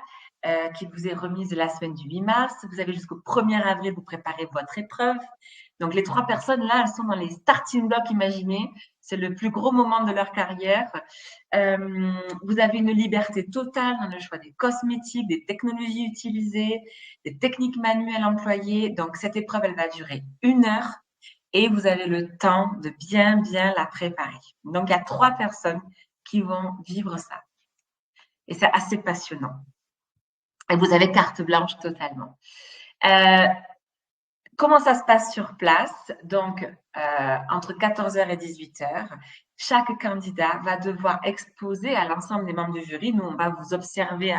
qui vous est remise la semaine du 8 mars. Vous avez jusqu'au 1er avril pour préparer votre épreuve. Donc, les 3 personnes, là, elles sont dans les starting blocks, imaginez. C'est le plus gros moment de leur carrière. Vous avez une liberté totale dans le choix des cosmétiques, des technologies utilisées, des techniques manuelles employées. Donc, cette épreuve, elle va durer 1 heure et vous avez le temps de bien la préparer. Donc, il y a 3 personnes qui vont vivre ça. Et c'est assez passionnant. Et vous avez carte blanche totalement. Comment ça se passe sur place? Donc, entre 14h et 18h, chaque candidat va devoir exposer à l'ensemble des membres du jury. Nous, on va vous observer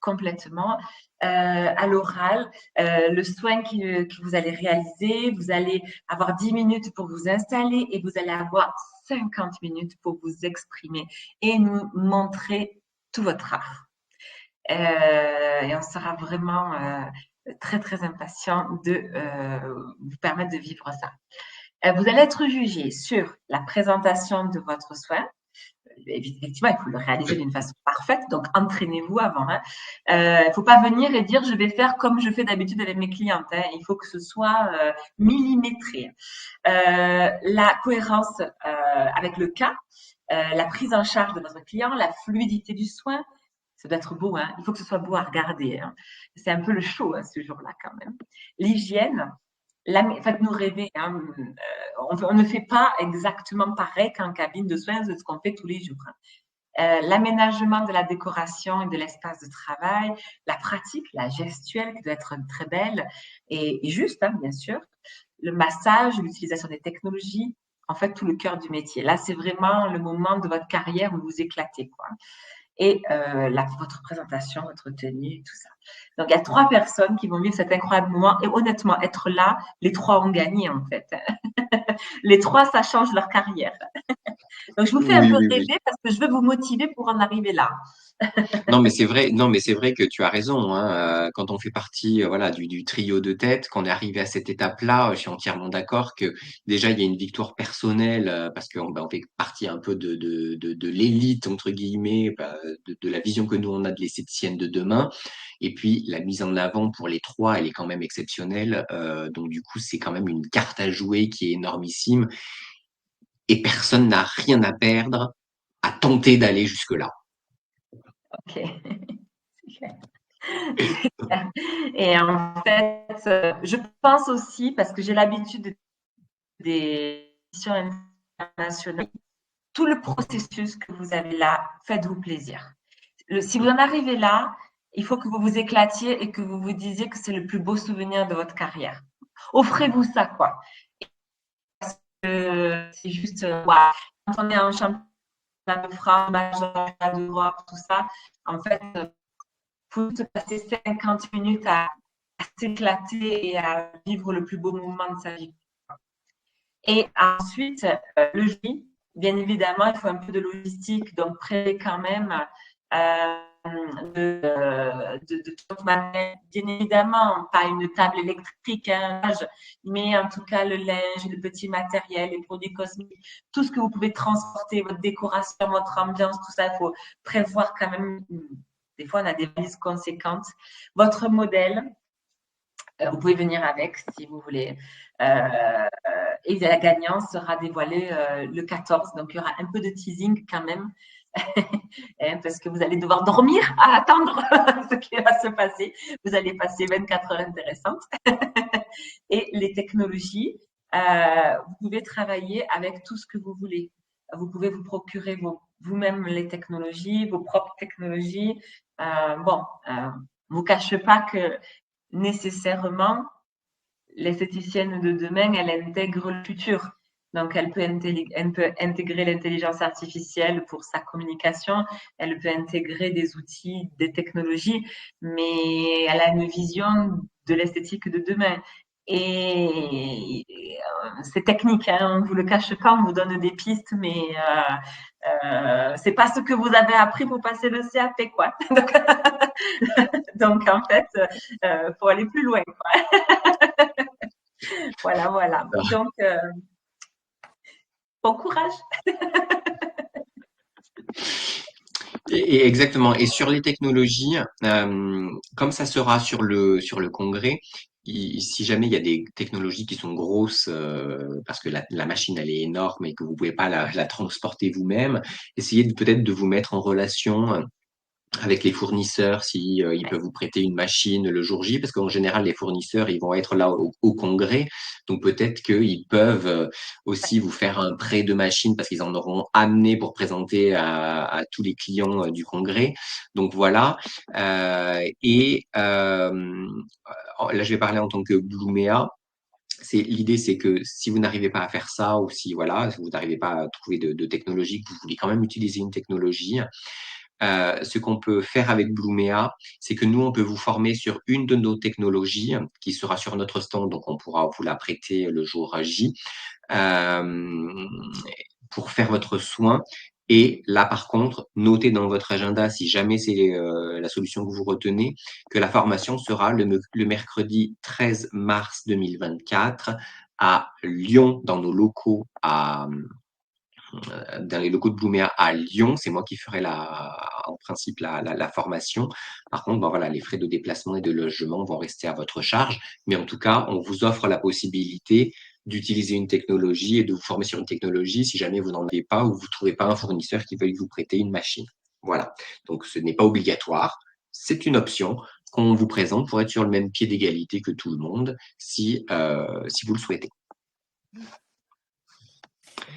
complètement à l'oral le soin que vous allez réaliser. Vous allez avoir 10 minutes pour vous installer et vous allez avoir 50 minutes pour vous exprimer et nous montrer tout votre art. Et on sera vraiment très impatient de vous permettre de vivre ça. Vous allez être jugé sur la présentation de votre soin. Effectivement, il faut le réaliser d'une façon parfaite, donc entraînez-vous avant. Il ne faut pas venir et dire je vais faire comme je fais d'habitude avec mes clientes. Il faut que ce soit millimétré. La cohérence avec le cas, la prise en charge de votre client, la fluidité du soin. Ça doit être beau, il faut que ce soit beau à regarder. C'est un peu le show ce jour-là quand même. L'hygiène, faites-nous rêver. On ne fait pas exactement pareil qu'en cabine de soins de ce qu'on fait tous les jours. L'aménagement de la décoration et de l'espace de travail, la pratique, la gestuelle qui doit être très belle et juste, bien sûr. Le massage, l'utilisation des technologies, en fait, tout le cœur du métier. Là, c'est vraiment le moment de votre carrière où vous éclatez, quoi. Et votre présentation, votre tenue, tout ça. Donc, il y a 3 personnes qui vont vivre cet incroyable moment. Et honnêtement, être là, les 3 ont gagné, en fait. Les 3, ça change leur carrière. Donc, je vous fais un peu rêver parce que je veux vous motiver pour en arriver là. Non, mais c'est vrai, que tu as raison, quand on fait partie, voilà, du trio de tête, qu'on est arrivé à cette étape-là, je suis entièrement d'accord que déjà il y a une victoire personnelle, parce qu'on on fait partie un peu de l'élite entre guillemets, de la vision que nous on a de l'esthéticienne de demain. Et puis la mise en avant pour les 3, elle est quand même exceptionnelle. Donc du coup, c'est quand même une carte à jouer qui est énormissime et personne n'a rien à perdre à tenter d'aller jusque-là. Ok, c'est clair. C'est clair. Et en fait, je pense aussi, parce que j'ai l'habitude des missions internationales, tout le processus que vous avez là, faites-vous plaisir. Si vous en arrivez là, il faut que vous vous éclatiez et que vous vous disiez que c'est le plus beau souvenir de votre carrière. Offrez-vous ça, quoi. C'est juste, wow. Quand on est en championnat de France, major d'Europe, tout ça, en fait, faut se passer 50 minutes à s'éclater et à vivre le plus beau moment de sa vie. Et ensuite, le jury, bien évidemment, il faut un peu de logistique, donc prévoyez quand même de toute manière, bien évidemment, pas une table électrique, mais en tout cas le linge, le petit matériel, les produits cosmétiques, tout ce que vous pouvez transporter, votre décoration, votre ambiance, tout ça, il faut prévoir quand même. Des fois, on a des valises conséquentes. Votre modèle, vous pouvez venir avec si vous voulez. Et la gagnante sera dévoilée le 14. Donc, il y aura un peu de teasing quand même. Parce que vous allez devoir dormir à attendre ce qui va se passer. Vous allez passer 24 heures intéressantes. Et les technologies, vous pouvez travailler avec tout ce que vous voulez. Vous pouvez vous procurer vous-même les technologies, vos propres technologies. Ne vous cachez pas que nécessairement, l'esthéticienne de demain, elle intègre le futur. Donc, elle peut intégrer l'intelligence artificielle pour sa communication, elle peut intégrer des outils, des technologies, mais elle a une vision de l'esthétique de demain. Et c'est technique, on ne vous le cache pas, on vous donne des pistes, mais c'est pas ce que vous avez appris pour passer le CAP, quoi. Donc en fait, faut aller plus loin, quoi. Voilà. Donc, bon courage. Et exactement. Et sur les technologies, comme ça sera sur le congrès, si jamais il y a des technologies qui sont grosses, parce que la machine elle est énorme et que vous pouvez pas la transporter vous-même, essayez peut-être de vous mettre en relation avec les fournisseurs si ils peuvent vous prêter une machine le jour J, parce qu'en général les fournisseurs ils vont être là au congrès, donc peut-être qu'ils peuvent aussi vous faire un prêt de machine parce qu'ils en auront amené pour présenter à tous les clients du congrès. Donc voilà. Là je vais parler en tant que Blumea. L'idée, c'est que si vous n'arrivez pas à faire ça, ou si voilà, si vous n'arrivez pas à trouver de technologie, que vous voulez quand même utiliser une technologie, ce qu'on peut faire avec Blumea, c'est que nous, on peut vous former sur une de nos technologies qui sera sur notre stand, donc on pourra vous la prêter le jour J euh, pour faire votre soin. Et là, par contre, notez dans votre agenda, si jamais c'est la solution que vous retenez, que la formation sera le mercredi 13 mars 2024 à Lyon, dans nos locaux dans les locaux de Blumea à Lyon. C'est moi qui ferai en principe la formation. Par contre, ben voilà, les frais de déplacement et de logement vont rester à votre charge. Mais en tout cas, on vous offre la possibilité d'utiliser une technologie et de vous former sur une technologie si jamais vous n'en avez pas ou vous ne trouvez pas un fournisseur qui veuille vous prêter une machine. Voilà. Donc, ce n'est pas obligatoire. C'est une option qu'on vous présente pour être sur le même pied d'égalité que tout le monde si vous le souhaitez.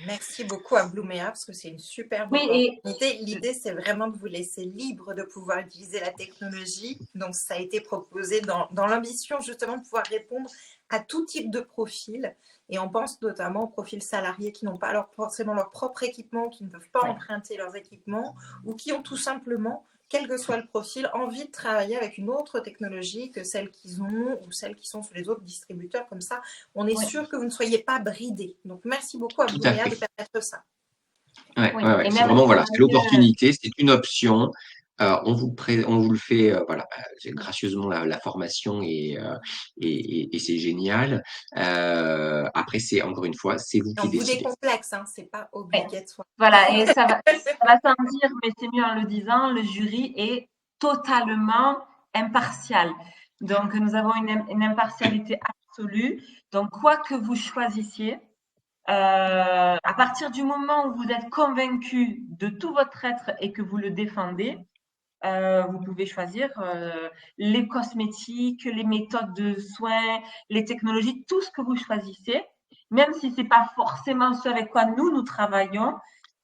Merci beaucoup à Blumea parce que c'est une superbe Oui, opportunité. L'idée, c'est vraiment de vous laisser libre de pouvoir utiliser la technologie. Donc, ça a été proposé dans l'ambition justement de pouvoir répondre à tout type de profil. Et on pense notamment aux profils salariés qui n'ont pas forcément leur propre équipement, qui ne peuvent pas emprunter leurs équipements ou qui ont tout simplement, quel que soit le profil, envie de travailler avec une autre technologie que celle qu'ils ont ou celle qui sont sur les autres distributeurs. Comme ça, on est sûr que vous ne soyez pas bridés. Donc, merci beaucoup à Tout à Blumea de fait. permettre ça. Ouais, oui. ouais, ouais. Et C'est même vraiment, voilà, c'est travailler, l'opportunité, c'est une option. On vous le fait, voilà, gracieusement la formation et c'est génial. Après, c'est encore une fois, c'est vous On qui vous décidez. décomplexe, hein, c'est pas obligatoire. voilà, et ça va sans dire, mais c'est mieux en le disant, le jury est totalement impartial. Donc, nous avons une impartialité absolue. Donc, quoi que vous choisissiez, à partir du moment où vous êtes convaincu de tout votre être et que vous le défendez, vous pouvez choisir les cosmétiques, les méthodes de soins, les technologies, tout ce que vous choisissez, même si c'est pas forcément ce avec quoi nous travaillons.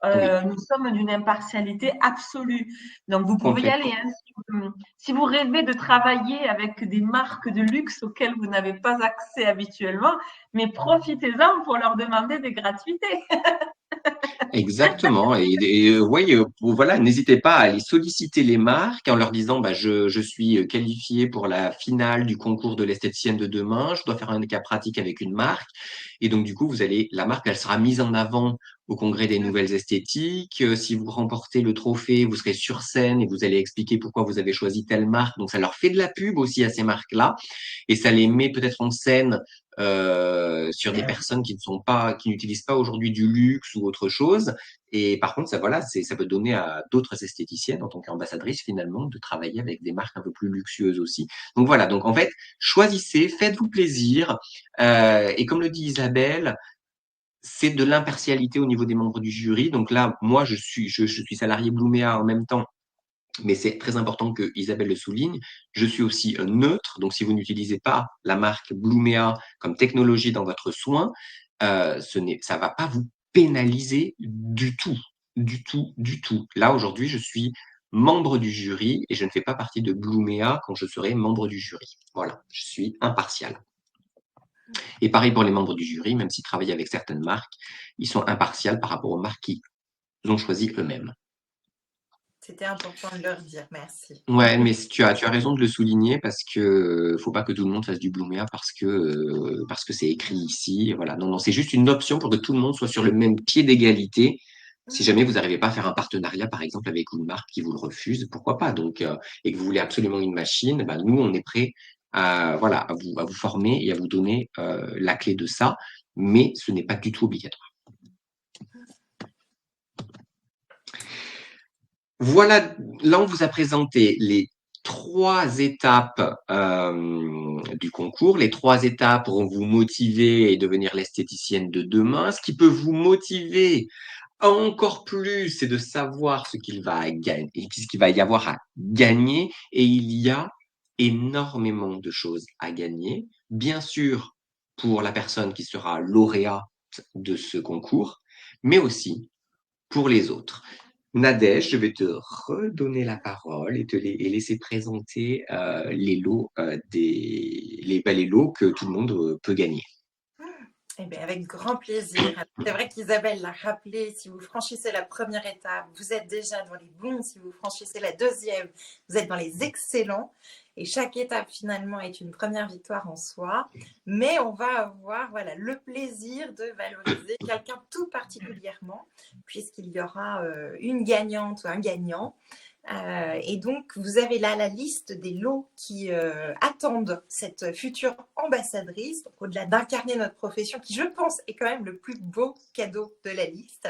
Oui, Nous sommes d'une impartialité absolue. Donc, vous pouvez y aller. complètement. Hein. Si vous rêvez de travailler avec des marques de luxe auxquelles vous n'avez pas accès habituellement, mais profitez-en pour leur demander des gratuités. Exactement. Oui, voilà, n'hésitez pas à aller solliciter les marques en leur disant, bah, je suis qualifié pour la finale du concours de l'esthéticienne de demain. Je dois faire un cas pratique avec une marque. Et donc, du coup, la marque, elle sera mise en avant au congrès des nouvelles esthétiques. Si vous remportez le trophée, vous serez sur scène et vous allez expliquer pourquoi vous avez choisi telle marque. Donc, ça leur fait de la pub aussi à ces marques-là et ça les met peut-être en scène sur des personnes qui n'utilisent pas aujourd'hui du luxe ou autre chose. Et par contre, ça, voilà, ça peut donner à d'autres esthéticiennes, en tant qu'ambassadrices, finalement, de travailler avec des marques un peu plus luxueuses aussi. Donc voilà. Donc en fait, choisissez, faites-vous plaisir. Et comme le dit Isabelle, c'est de l'impartialité au niveau des membres du jury. Donc là, moi, je suis salarié Blumea en même temps, mais c'est très important que Isabelle le souligne. Je suis aussi neutre, donc si vous n'utilisez pas la marque Blumea comme technologie dans votre soin, ça va pas vous pénaliser du tout, du tout, du tout. Là, aujourd'hui, je suis membre du jury et je ne fais pas partie de Blumea quand je serai membre du jury. Voilà, je suis impartial. Et pareil pour les membres du jury, même s'ils travaillent avec certaines marques, ils sont impartials par rapport aux marques qu'ils ont choisies eux-mêmes. C'était important de leur dire. Merci. Ouais, mais tu as raison de le souligner parce que faut pas que tout le monde fasse du Blumea parce que c'est écrit ici. Voilà. Non, non, c'est juste une option pour que tout le monde soit sur le même pied d'égalité. Si jamais vous n'arrivez pas à faire un partenariat, par exemple, avec une marque qui vous le refuse, pourquoi pas? Donc, et que vous voulez absolument une machine, ben, nous, on est prêt voilà, à vous former et à vous donner la clé de ça, mais ce n'est pas du tout obligatoire. Voilà, là, on vous a présenté les 3 étapes du concours. Les 3 étapes pour vous motiver et devenir l'esthéticienne de demain. Ce qui peut vous motiver encore plus, c'est de savoir ce qu'il va gagner, ce qu'il va y avoir à gagner. Et il y a énormément de choses à gagner. Bien sûr, pour la personne qui sera lauréate de ce concours, mais aussi pour les autres. Nadège, je vais te redonner la parole et laisser présenter les lots, les lots que tout le monde peut gagner. Eh bien, avec grand plaisir. C'est vrai qu'Isabelle l'a rappelé, si vous franchissez la première étape, vous êtes déjà dans les bons. Si vous franchissez la deuxième, vous êtes dans les excellents. Et chaque étape, finalement, est une première victoire en soi. Mais on va avoir le plaisir de valoriser quelqu'un tout particulièrement, puisqu'il y aura une gagnante ou un gagnant. Et donc, vous avez là la liste des lots qui attendent cette future ambassadrice, donc au-delà d'incarner notre profession, qui, je pense, est quand même le plus beau cadeau de la liste.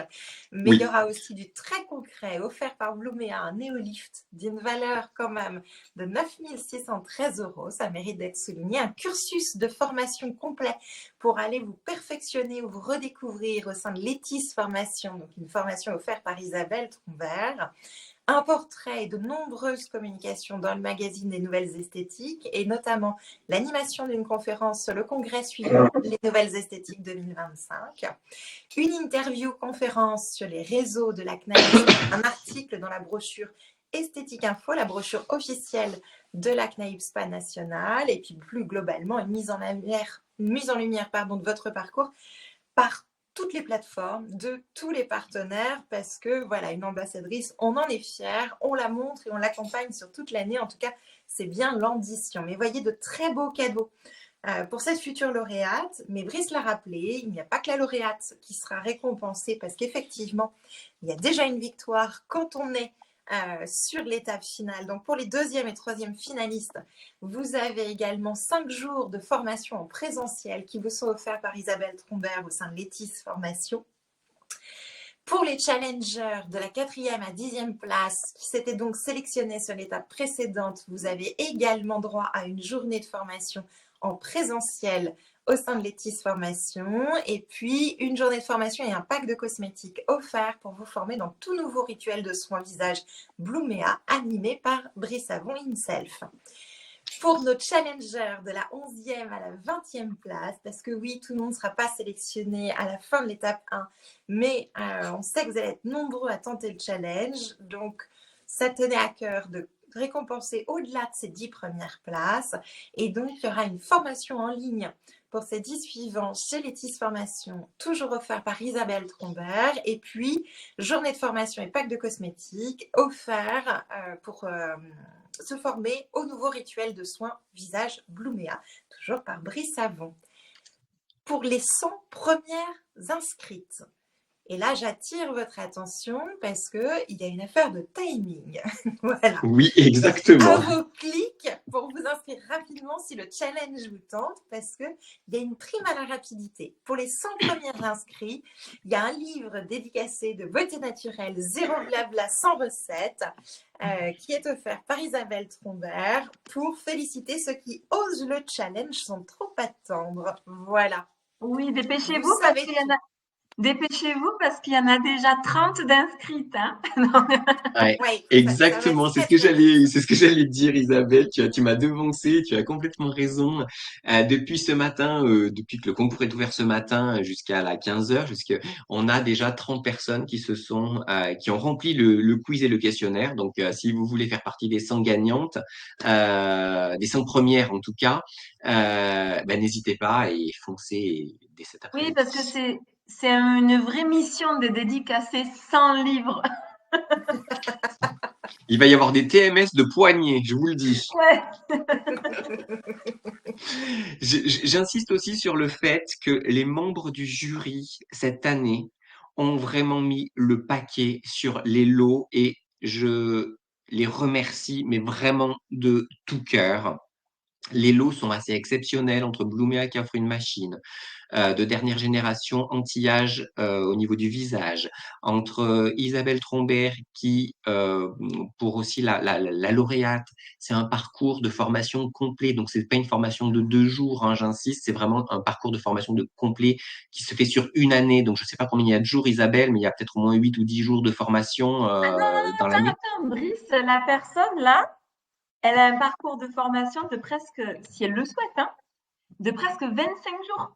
Mais il y aura aussi du très concret offert par Blumea, un néolift d'une valeur quand même de 9 613 €. Ça mérite d'être souligné. Un cursus de formation complet pour aller vous perfectionner ou vous redécouvrir au sein de Létis Formation, donc une formation offerte par Isabelle Trombert. Un portrait et de nombreuses communications dans le magazine des Nouvelles Esthétiques et notamment l'animation d'une conférence sur le congrès suivant, les Nouvelles Esthétiques 2025. Une interview conférence sur les réseaux de la CNAIPS, un article dans la brochure Esthétique Info, la brochure officielle de la CNAIPSPA nationale, et puis plus globalement une mise en lumière de votre parcours par toutes les plateformes, de tous les partenaires, parce que une ambassadrice, on en est fier, on la montre et on l'accompagne sur toute l'année. En tout cas, c'est bien l'ambition. Mais voyez, de très beaux cadeaux pour cette future lauréate. Mais Brice l'a rappelé, il n'y a pas que la lauréate qui sera récompensée, parce qu'effectivement, il y a déjà une victoire quand on est sur l'étape finale. Donc pour les deuxième et troisième finalistes, vous avez également 5 jours de formation en présentiel qui vous sont offerts par Isabelle Trombert au sein de Létis Formation. Pour les challengers de la 4e à 10e place, qui s'étaient donc sélectionnés sur l'étape précédente, vous avez également droit à une journée de formation en présentiel au sein de Létis Formation, et puis une journée de formation et un pack de cosmétiques offert pour vous former dans tout nouveau rituel de soins visage Blumea animé par Brice Savon himself. Pour nos challengers de la 11e à la 20e place, parce que oui, tout le monde ne sera pas sélectionné à la fin de l'étape 1, mais on sait que vous allez être nombreux à tenter le challenge, donc ça tenait à cœur de récompenser au-delà de ces 10 premières places, et donc il y aura une formation en ligne pour ces 10 suivants chez Létis Formation, toujours offert par Isabelle Trombert, et puis journée de formation et pack de cosmétiques offert pour se former au nouveau rituel de soins visage Blumea, toujours par Brice Savon. Pour les 100 premières inscrites, et là, j'attire votre attention parce qu'il y a une affaire de timing. Voilà. Oui, exactement. À vos clics pour vous inscrire rapidement si le challenge vous tente, parce qu'il y a une prime à la rapidité. Pour les 100 premiers inscrits, il y a un livre dédicacé de beauté naturelle, zéro blabla, sans recette, qui est offert par Isabelle Trombert pour féliciter ceux qui osent le challenge sans trop attendre. Voilà. Oui, dépêchez-vous parce qu'il y en a. Dépêchez-vous parce qu'il y en a déjà 30 d'inscrites. Hein. Ouais, exactement, c'est ce que j'allais dire, Isabelle. Tu m'as devancé, tu as complètement raison. Depuis ce matin, depuis que le concours est ouvert ce matin jusqu'à la 15h, on a déjà 30 personnes qui ont rempli le quiz et le questionnaire. Donc, si vous voulez faire partie des 100 gagnantes, des 100 premières en tout cas, n'hésitez pas et foncez dès cet après-midi. Oui, parce que c'est une vraie mission de dédicacer 100 livres. Il va y avoir des TMS de poignée, je vous le dis. Ouais. J'insiste aussi sur le fait que les membres du jury cette année ont vraiment mis le paquet sur les lots et je les remercie, mais vraiment de tout cœur. Les lots sont assez exceptionnels entre Blumea qui offre une machine de dernière génération anti-âge au niveau du visage, entre Isabelle Trombert qui, pour aussi la lauréate, c'est un parcours de formation complet. Donc, c'est pas une formation de 2 jours, hein, j'insiste, c'est vraiment un parcours de formation de complet qui se fait sur une année. Donc, je sais pas combien il y a de jours, Isabelle, mais il y a peut-être au moins 8 ou 10 jours de formation Ah non, non, dans non, l'année. attends, Brice, la personne là, elle a un parcours de formation de presque, si elle le souhaite, hein, de presque 25 jours.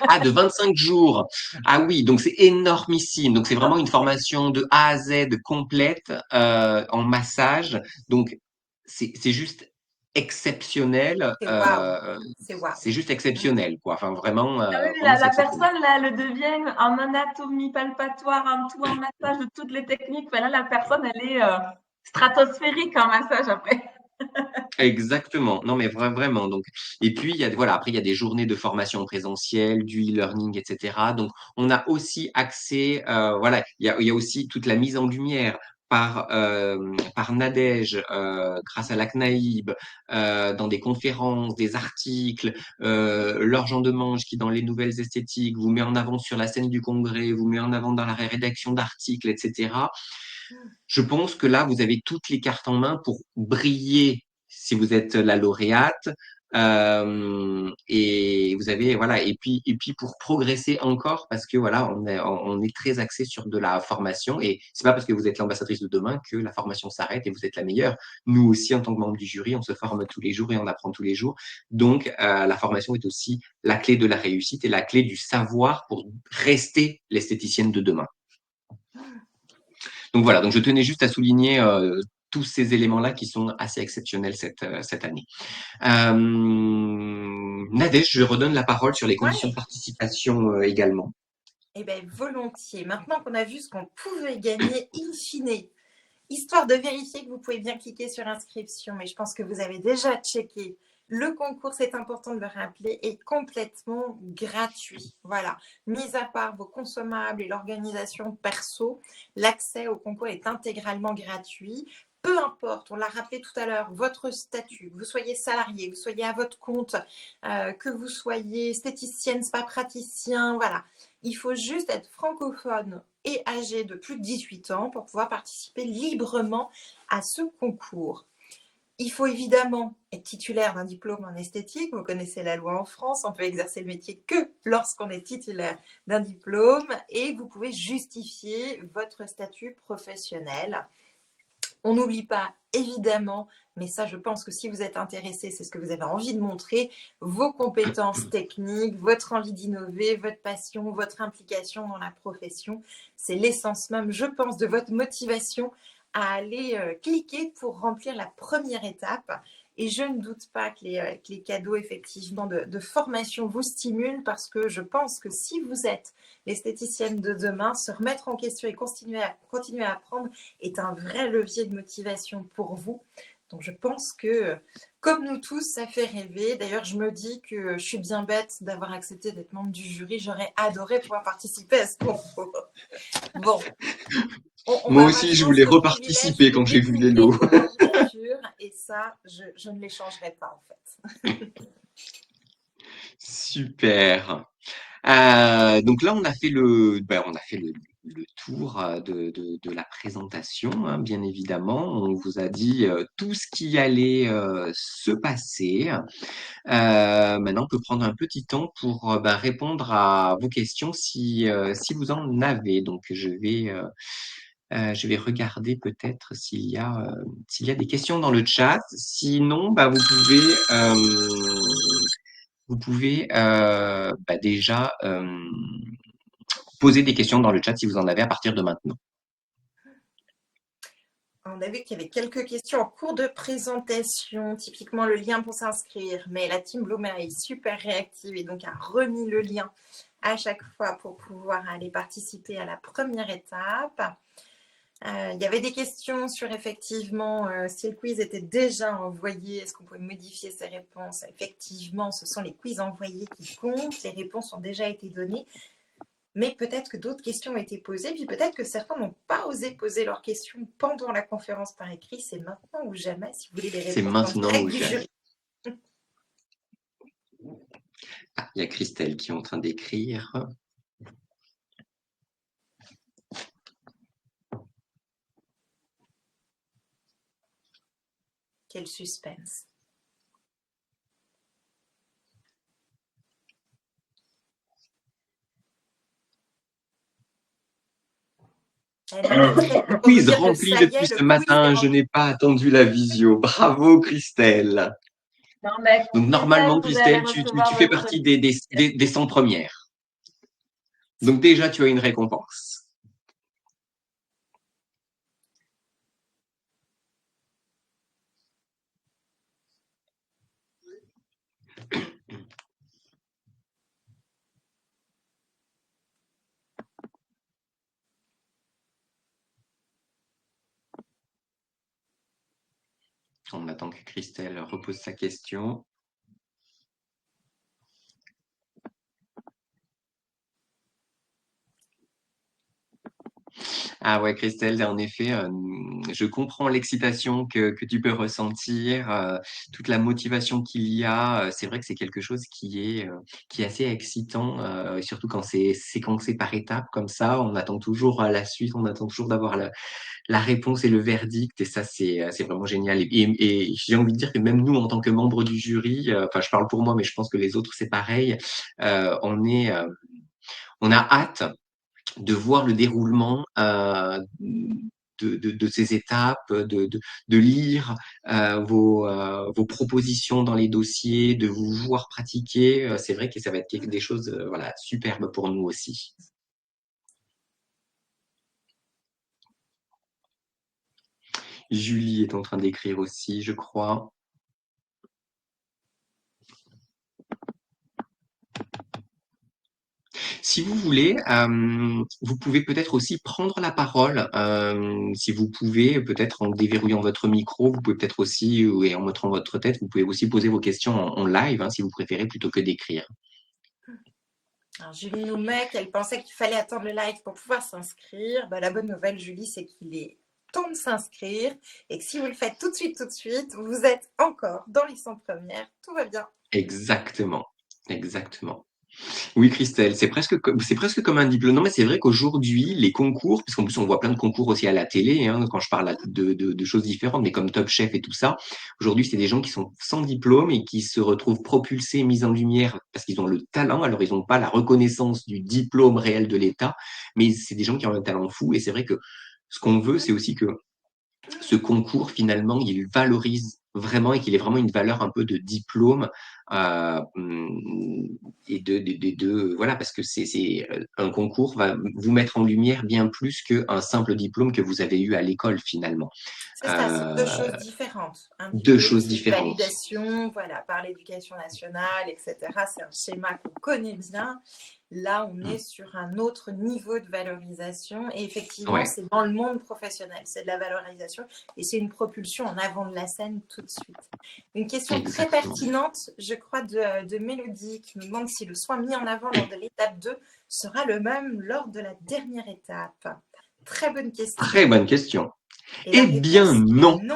Ah, de 25 jours. Ah oui, donc c'est énormissime. Donc c'est vraiment une formation de A à Z complète en massage. Donc c'est juste exceptionnel. C'est waouh, c'est waouh. C'est juste exceptionnel, quoi. Enfin vraiment, Ah oui, vraiment c'est la exceptionnel. personne là, elle devient en anatomie palpatoire, en tout, en massage de toutes les techniques. Enfin, là, la personne, elle est stratosphérique en massage après. Exactement. Non, mais vraiment. Donc, et puis, voilà, après, il y a des journées de formation présentielle, du e-learning, etc. Donc, on a aussi accès, voilà, il y a aussi toute la mise en lumière par Nadège, grâce à la CNAIB, dans des conférences, des articles, Laure Jean Demange qui, dans les nouvelles esthétiques, vous met en avant sur la scène du congrès, vous met en avant dans la rédaction d'articles, etc. Je pense que là, vous avez toutes les cartes en main pour briller si vous êtes la lauréate. Et vous avez, voilà, et puis pour progresser encore, parce que voilà, on est très axé sur de la formation et c'est pas parce que vous êtes l'ambassadrice de demain que la formation s'arrête et vous êtes la meilleure. Nous aussi, en tant que membre du jury, on se forme tous les jours et on apprend tous les jours. Donc, la formation est aussi la clé de la réussite et la clé du savoir pour rester l'esthéticienne de demain. Donc voilà, donc je tenais juste à souligner tous ces éléments-là qui sont assez exceptionnels cette année. Nadège, je redonne la parole sur les conditions de Ouais. participation également. Eh bien, volontiers. Maintenant qu'on a vu ce qu'on pouvait gagner in fine, histoire de vérifier que vous pouvez bien cliquer sur inscription, mais je pense que vous avez déjà checké. Le concours, c'est important de le rappeler, est complètement gratuit. Voilà. Mis à part vos consommables et l'organisation perso, l'accès au concours est intégralement gratuit. Peu importe, on l'a rappelé tout à l'heure, votre statut, que vous soyez salarié, que vous soyez à votre compte, que vous soyez esthéticienne, spa praticien, voilà. Il faut juste être francophone et âgé de plus de 18 ans pour pouvoir participer librement à ce concours. Il faut évidemment être titulaire d'un diplôme en esthétique. Vous connaissez la loi en France, on peut exercer le métier que lorsqu'on est titulaire d'un diplôme et vous pouvez justifier votre statut professionnel. On n'oublie pas, évidemment, mais ça, je pense que si vous êtes intéressé, c'est ce que vous avez envie de montrer, vos compétences techniques, votre envie d'innover, votre passion, votre implication dans la profession. C'est l'essence même, je pense, de votre motivation à aller cliquer pour remplir la première étape. Et je ne doute pas que les cadeaux, effectivement, de formation vous stimulent parce que je pense que si vous êtes l'esthéticienne de demain, se remettre en question et continuer à apprendre est un vrai levier de motivation pour vous. Donc je pense que, comme nous tous, ça fait rêver. D'ailleurs, je me dis que je suis bien bête d'avoir accepté d'être membre du jury. J'aurais adoré pouvoir participer à ce concours. Bon, on Moi va aussi, je maintenant voulais se privilège reparticiper de quand j'ai vu les lots. découvrir vos candidatures et ça, je ne les changerai pas en fait. Super. Donc là, on a fait le tour de la présentation, hein, bien évidemment. On vous a dit tout ce qui allait se passer. Maintenant, on peut prendre un petit temps pour répondre à vos questions si vous en avez. Donc, je vais regarder peut-être s'il y a des questions dans le chat. Sinon, vous pouvez déjà poser des questions dans le chat si vous en avez à partir de maintenant. On a vu qu'il y avait quelques questions en cours de présentation, typiquement le lien pour s'inscrire, mais la team Bloomer est super réactive et donc a remis le lien à chaque fois pour pouvoir aller participer à la première étape. Il y avait des questions sur effectivement si le quiz était déjà envoyé, est-ce qu'on pouvait modifier ses réponses? Effectivement, ce sont les quiz envoyés qui comptent, les réponses ont déjà été données. Mais peut-être que d'autres questions ont été posées, puis peut-être que certains n'ont pas osé poser leurs questions pendant la conférence par écrit. C'est maintenant ou jamais, si vous voulez les C'est réponses en maintenant direct ou du jamais. jury. Ah, il y a Christelle qui est en train d'écrire. Quel suspense. Pour vous Quiz dire que rempli ça y est, depuis le ce quiz est matin, je rempli. n'ai pas attendu la visio. Bravo Christelle. Non, mais Donc Christelle, normalement vous allez Christelle, tu recevoir fais votre... partie des 100 premières. Donc déjà tu as une récompense. On attend que Christelle repose sa question. Ah ouais, Christelle, en effet, je comprends l'excitation que tu peux ressentir, toute la motivation qu'il y a. C'est vrai que c'est quelque chose qui est assez excitant, surtout quand c'est séquencé par étapes comme ça. On attend toujours la suite, on attend toujours d'avoir la réponse et le verdict, et ça, c'est vraiment génial. Et j'ai envie de dire que même nous, en tant que membres du jury, enfin, je parle pour moi, mais je pense que les autres, c'est pareil, on a hâte de voir le déroulement de ces étapes, de lire vos propositions dans les dossiers, de vous voir pratiquer. C'est vrai que ça va être des choses voilà, superbes pour nous aussi. Julie est en train d'écrire aussi, je crois. Si vous voulez, vous pouvez peut-être aussi prendre la parole. Si vous pouvez, peut-être en déverrouillant votre micro, vous pouvez peut-être aussi, et en montrant votre tête, vous pouvez aussi poser vos questions en live, hein, si vous préférez, plutôt que d'écrire. Alors, Julie nous met qu'elle pensait qu'il fallait attendre le live pour pouvoir s'inscrire. Bah, la bonne nouvelle, Julie, c'est qu'il est temps de s'inscrire et que si vous le faites tout de suite, vous êtes encore dans les 100 premières. Tout va bien. Exactement, exactement. Oui, Christelle, c'est presque comme un diplôme. Non, mais c'est vrai qu'aujourd'hui, les concours, parce qu'en plus on voit plein de concours aussi à la télé, hein, quand je parle de choses différentes, mais comme Top Chef et tout ça, aujourd'hui, c'est des gens qui sont sans diplôme et qui se retrouvent propulsés, mis en lumière parce qu'ils ont le talent. Alors, ils n'ont pas la reconnaissance du diplôme réel de l'État, mais c'est des gens qui ont un talent fou. Et c'est vrai que ce qu'on veut, c'est aussi que ce concours, finalement, il valorise vraiment et qu'il ait vraiment une valeur un peu de diplôme et voilà, parce que un concours va vous mettre en lumière bien plus qu'un simple diplôme que vous avez eu à l'école, finalement. C'est ça, c'est deux Euh, choses différentes. Un deux diplôme, choses c'est une différentes. validation, voilà, par l'éducation nationale, etc. C'est un schéma qu'on connaît bien. Là, on est sur un autre niveau de valorisation. Et effectivement, Ouais, c'est dans le monde professionnel. C'est de la valorisation et c'est une propulsion en avant de la scène tout de suite. Une question très exactement. pertinente, je crois, de Mélodie, qui nous demande si le soin mis en avant lors de l'étape 2 sera le même lors de la dernière étape. Très bonne question. Très bonne question. Et la Eh bien, réponse est non. non.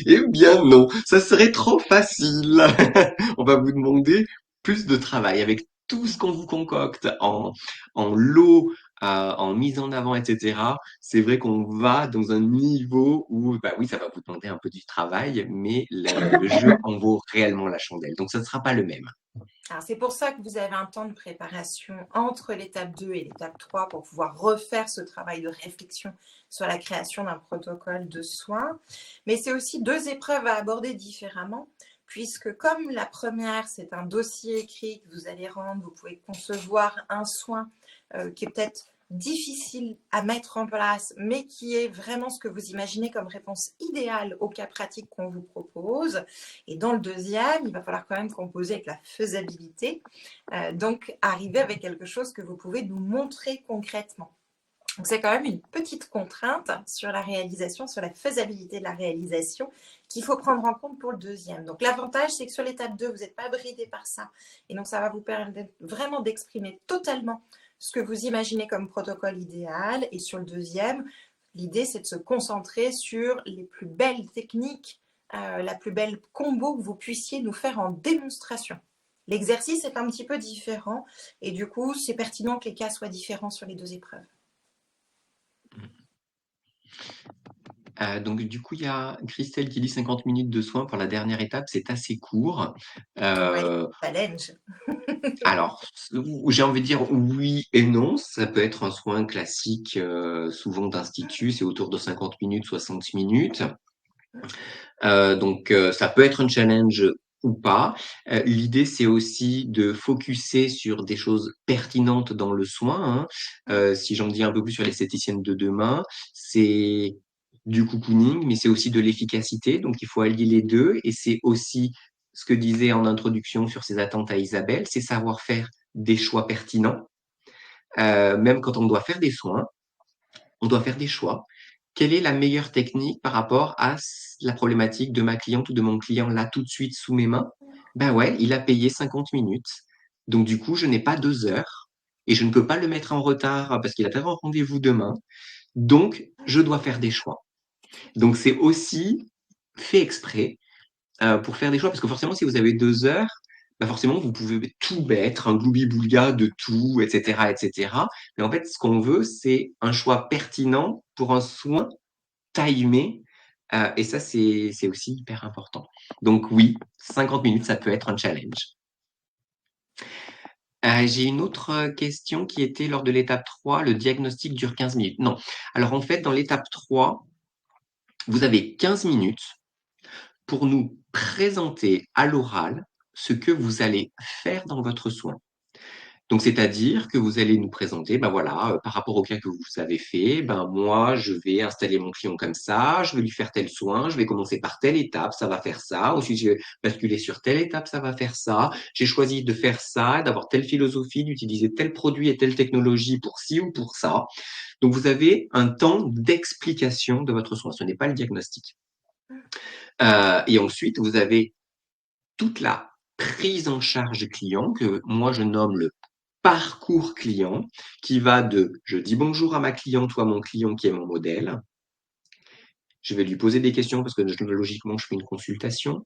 Eh bien non, ça serait trop facile. On va vous demander plus de travail avec tout ce qu'on vous concocte en lot, en mise en avant, etc. C'est vrai qu'on va dans un niveau où, bah oui, ça va vous demander un peu du travail, mais le jeu en vaut réellement la chandelle. Donc, ça ne sera pas le même. Alors, c'est pour ça que vous avez un temps de préparation entre l'étape 2 et l'étape 3 pour pouvoir refaire ce travail de réflexion sur la création d'un protocole de soins. Mais c'est aussi deux épreuves à aborder différemment, puisque comme la première, c'est un dossier écrit que vous allez rendre, vous pouvez concevoir un soin qui est peut-être difficile à mettre en place, mais qui est vraiment ce que vous imaginez comme réponse idéale au cas pratique qu'on vous propose. Et dans le deuxième, il va falloir quand même composer avec la faisabilité, donc arriver avec quelque chose que vous pouvez nous montrer concrètement. Donc c'est quand même une petite contrainte sur la réalisation, sur la faisabilité de la réalisation qu'il faut prendre en compte pour le deuxième. Donc l'avantage, c'est que sur l'étape 2, vous n'êtes pas bridé par ça. Et donc ça va vous permettre vraiment d'exprimer totalement ce que vous imaginez comme protocole idéal. Et sur le deuxième, l'idée, c'est de se concentrer sur les plus belles techniques la plus belle combo que vous puissiez nous faire en démonstration. L'exercice est un petit peu différent et du coup, c'est pertinent que les cas soient différents sur les 2 épreuves. Donc du coup, il y a Christelle qui dit 50 minutes de soins pour la dernière étape, c'est assez court. Ouais, Euh, challenge. alors, j'ai envie de dire oui et non. Ça peut être un soin classique, souvent d'institut, c'est autour de 50 minutes, 60 minutes. Donc, ça peut être un challenge ou pas. L'idée, c'est aussi de focuser sur des choses pertinentes dans le soin, hein. Si j'en dis un peu plus sur l'esthéticienne de demain, c'est du cocooning, mais c'est aussi de l'efficacité. Donc, il faut allier les deux. Et c'est aussi ce que disait en introduction sur ses attentes à Isabelle, c'est savoir faire des choix pertinents. Même quand on doit faire des soins, on doit faire des choix. Quelle est la meilleure technique par rapport à la problématique de ma cliente ou de mon client là tout de suite sous mes mains? Ben ouais, il a payé 50 minutes. Donc du coup, je n'ai pas 2 heures et je ne peux pas le mettre en retard parce qu'il a peut-être un rendez-vous demain. Donc, je dois faire des choix. Donc, c'est aussi fait exprès pour faire des choix parce que forcément, si vous avez 2 heures, bah forcément, vous pouvez tout mettre, un gloubi-boulga de tout, etc., etc. Mais en fait, ce qu'on veut, c'est un choix pertinent pour un soin timé. Et ça, c'est aussi hyper important. Donc oui, 50 minutes, ça peut être un challenge. J'ai une autre question qui était lors de l'étape 3, le diagnostic dure 15 minutes. Non. Alors en fait, dans l'étape 3, vous avez 15 minutes pour nous présenter à l'oral ce que vous allez faire dans votre soin. Donc, c'est-à-dire que vous allez nous présenter, ben voilà, par rapport au cas que vous avez fait, ben moi, je vais installer mon client comme ça, je vais lui faire tel soin, je vais commencer par telle étape, ça va faire ça. Ensuite, je vais basculer sur telle étape, ça va faire ça. J'ai choisi de faire ça, d'avoir telle philosophie, d'utiliser tel produit et telle technologie pour ci ou pour ça. Donc, vous avez un temps d'explication de votre soin. Ce n'est pas le diagnostic. Et ensuite, vous avez toute la prise en charge client que moi, je nomme le parcours client qui va de je dis bonjour à ma cliente ou à mon client qui est mon modèle. Je vais lui poser des questions parce que logiquement, je fais une consultation.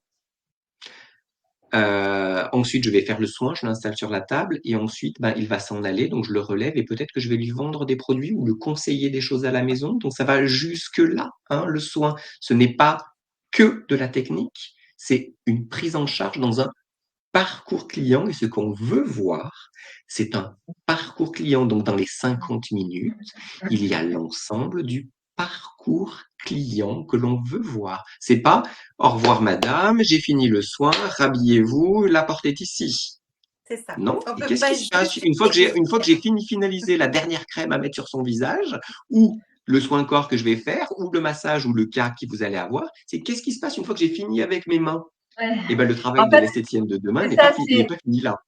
Ensuite, je vais faire le soin, je l'installe sur la table et ensuite, ben, il va s'en aller. Donc, je le relève et peut-être que je vais lui vendre des produits ou lui conseiller des choses à la maison. Donc, ça va jusque-là, hein, le soin. Ce n'est pas que de la technique, c'est une prise en charge dans un parcours client et ce qu'on veut voir, c'est un parcours client. Donc, dans les 50 minutes, il y a l'ensemble du parcours client que l'on veut voir. C'est pas au revoir madame, j'ai fini le soin, rhabillez-vous, la porte est ici. C'est ça. Non. On Et peut qu'est-ce pas qui se passe juste une fois que j'ai finalisé la dernière crème à mettre sur son visage ou le soin corps que je vais faire ou le massage ou le cap que vous allez avoir, c'est qu'est-ce qui se passe une fois que j'ai fini avec mes mains? Ouais. Et ben, le travail En de fait, l'esthéticienne de demain c'est n'est ça, pas, il n'est pas fini là.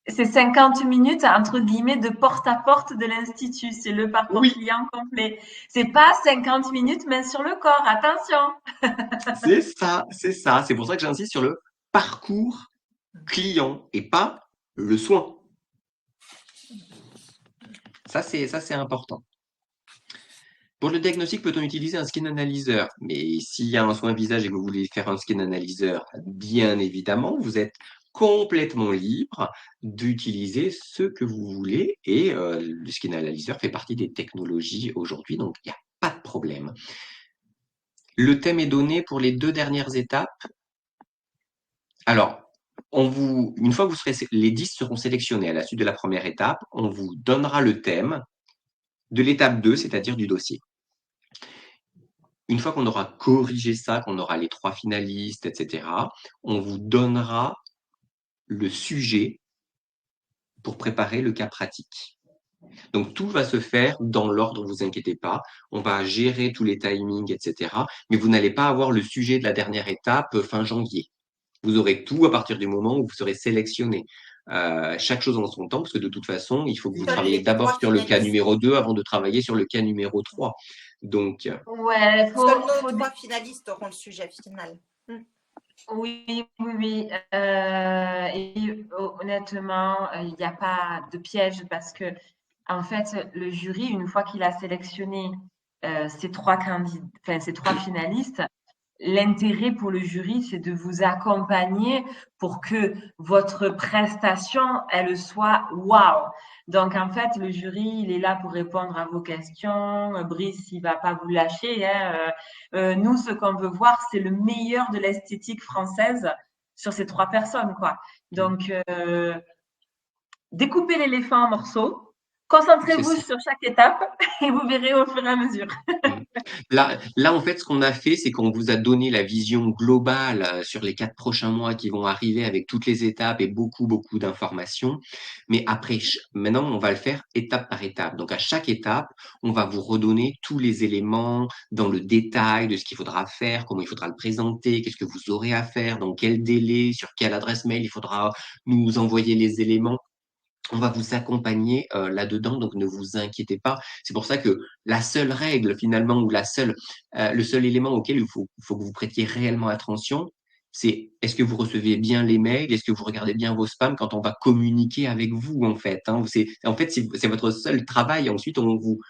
c'est 50 minutes, entre guillemets, de porte à porte de l'institut. C'est le parcours Oui, client complet. C'est pas 50 minutes main sur le corps. Attention. c'est ça, c'est ça. C'est pour ça que j'insiste sur le parcours client et pas le soin. Ça, c'est important. Pour le diagnostic, peut-on utiliser un skin analyzer? Mais s'il y a un soin visage et que vous voulez faire un skin analyzer, bien évidemment, vous êtes complètement libre d'utiliser ce que vous voulez et le skin analyzer fait partie des technologies aujourd'hui, donc il n'y a pas de problème. Le thème est donné pour les 2 dernières étapes. Alors, une fois que les 10 seront sélectionnés à la suite de la première étape, on vous donnera le thème de l'étape 2, c'est-à-dire du dossier. Une fois qu'on aura corrigé ça, qu'on aura les 3 finalistes, etc., on vous donnera le sujet pour préparer le cas pratique. Donc, tout va se faire dans l'ordre, ne vous inquiétez pas. On va gérer tous les timings, etc. Mais vous n'allez pas avoir le sujet de la dernière étape fin janvier. Vous aurez tout à partir du moment où vous serez sélectionné. Chaque chose en son temps, parce que de toute façon, il faut que vous seuls travaillez les d'abord 3 sur le cas finalistes. numéro 2 avant de travailler sur le cas numéro 3. Donc, Ouais, Seuls nos 3 finalistes auront le sujet final. oui, oui, oui. Et honnêtement, il n'y a pas de piège parce que, en fait, le jury, une fois qu'il a sélectionné ces 3 candidats, enfin, ces 3 finalistes, l'intérêt pour le jury, c'est de vous accompagner pour que votre prestation, elle soit waouh. Donc, en fait, le jury, il est là pour répondre à vos questions. Brice, il va pas vous lâcher, hein. Nous, ce qu'on veut voir, c'est le meilleur de l'esthétique française sur ces 3 personnes, quoi. Donc, découpez l'éléphant en morceaux, C'est concentrez-vous ça. sur chaque étape et vous verrez au fur et à mesure. Mmh. Là, en fait, ce qu'on a fait, c'est qu'on vous a donné la vision globale sur les 4 prochains mois qui vont arriver avec toutes les étapes et beaucoup, beaucoup d'informations. Mais après, maintenant, on va le faire étape par étape. Donc, à chaque étape, on va vous redonner tous les éléments dans le détail de ce qu'il faudra faire, comment il faudra le présenter, qu'est-ce que vous aurez à faire, dans quel délai, sur quelle adresse mail il faudra nous envoyer les éléments. On va vous accompagner là-dedans, donc ne vous inquiétez pas. C'est pour ça que la seule règle finalement, ou le seul élément auquel il faut que vous prêtiez réellement attention, c'est est-ce que vous recevez bien les mails, est-ce que vous regardez bien vos spams quand on va communiquer avec vous en fait, hein. C'est votre seul travail. Ensuite, on vous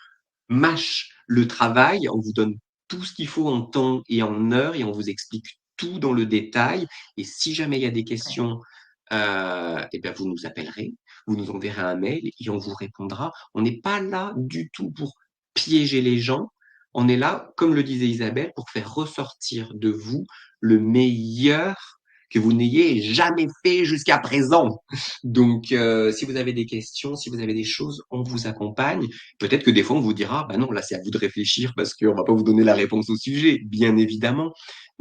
mâche le travail, on vous donne tout ce qu'il faut en temps et en heure et on vous explique tout dans le détail. Et si jamais il y a des questions, eh bien, vous nous appellerez, vous nous enverrez un mail et on vous répondra. On n'est pas là du tout pour piéger les gens. On est là, comme le disait Isabelle, pour faire ressortir de vous le meilleur que vous n'ayez jamais fait jusqu'à présent. Donc, si vous avez des questions, si vous avez des choses, on vous accompagne. Peut-être que des fois, on vous dira, bah non, là, c'est à vous de réfléchir parce qu'on va pas vous donner la réponse au sujet, bien évidemment.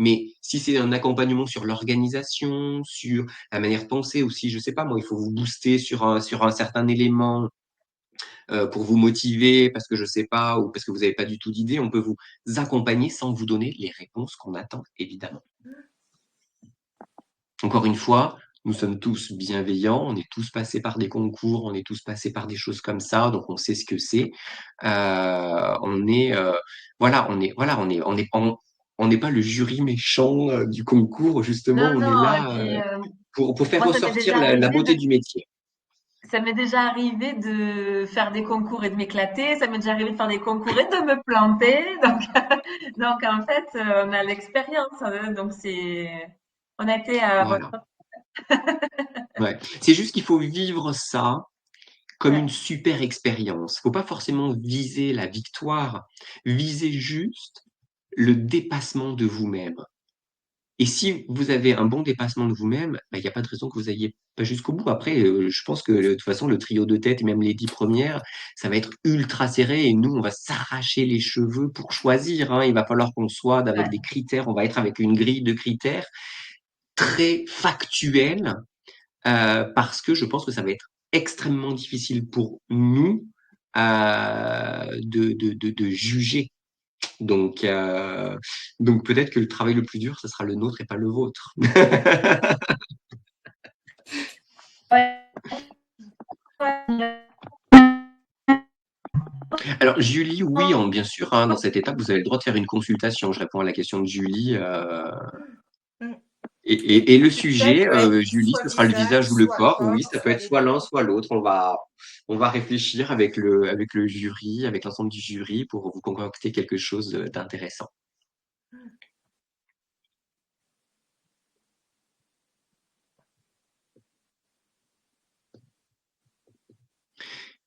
Mais si c'est un accompagnement sur l'organisation, sur la manière de penser aussi, je sais pas, moi, il faut vous booster sur un certain élément pour vous motiver parce que je sais pas ou parce que vous n'avez pas du tout d'idée, on peut vous accompagner sans vous donner les réponses qu'on attend, évidemment. Encore une fois, nous sommes tous bienveillants, on est tous passés par des concours, on est tous passés par des choses comme ça, donc on sait ce que c'est. On est, on n'est pas le jury méchant du concours, justement, Non, on est non, et là puis pour faire moi, ça m'est ressortir déjà la arrivé beauté du métier. de faire des concours et de m'éclater. Ça m'est déjà arrivé de faire des concours et de me planter. Donc, donc en fait, on a l'expérience, hein. Donc on a été à Voilà. votre. Ouais. C'est juste qu'il faut vivre ça comme Ouais, une super expérience. Faut pas forcément viser la victoire, viser juste le dépassement de vous-même. Et si vous avez un bon dépassement de vous-même, bah, il y a pas de raison que vous ayez pas jusqu'au bout. Après, je pense que de toute façon, le trio de tête et même les 10 premières, ça va être ultra serré et nous, on va s'arracher les cheveux pour choisir, hein. Il va falloir qu'on soit avec ouais. des critères, on va être avec une grille de critères très factuelle, parce que je pense que ça va être extrêmement difficile pour nous, de juger. Donc, donc peut-être que le travail le plus dur, ce sera le nôtre et pas le vôtre. Ouais, ouais. Alors, Julie, oui, bien sûr, hein, dans cette étape, vous avez le droit de faire une consultation. Je réponds à la question de Julie. Mm. Et le Ça sujet, peut être Julie, soit ce sera le visage, visage ou le soit corps. Oui, corps, ça peut soit être les soit l'un, deux. soit l'autre. On va réfléchir avec le jury, avec l'ensemble du jury pour vous concocter quelque chose d'intéressant.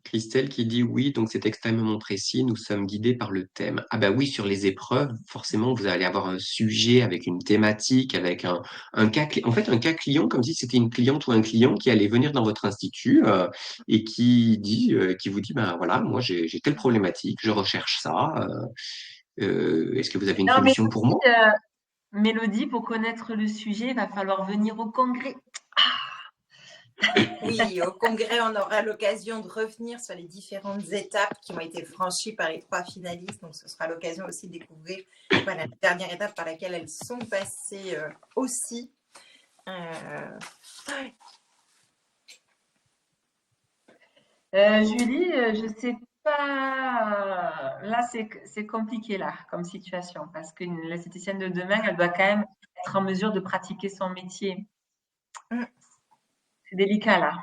Christelle qui dit oui, donc c'est extrêmement précis, nous sommes guidés par le thème. Ah bah oui, sur les épreuves, forcément, vous allez avoir un sujet avec une thématique, avec un en fait, un cas client, comme si c'était une cliente ou un client qui allait venir dans votre institut et qui vous dit, ben voilà, moi j'ai telle problématique, je recherche ça, est-ce que vous avez une Non, solution pour moi? Mélodie, pour connaître le sujet, il va falloir venir au congrès. Oui, au congrès, on aura l'occasion de revenir sur les différentes étapes qui ont été franchies par les 3 finalistes. Donc, ce sera l'occasion aussi de découvrir voilà, la dernière étape par laquelle elles sont passées aussi. Ouais. Julie, je sais pas. Là, c'est compliqué là comme situation parce que l'esthéticienne de demain, elle doit quand même être en mesure de pratiquer son métier. Mm. C'est délicat là.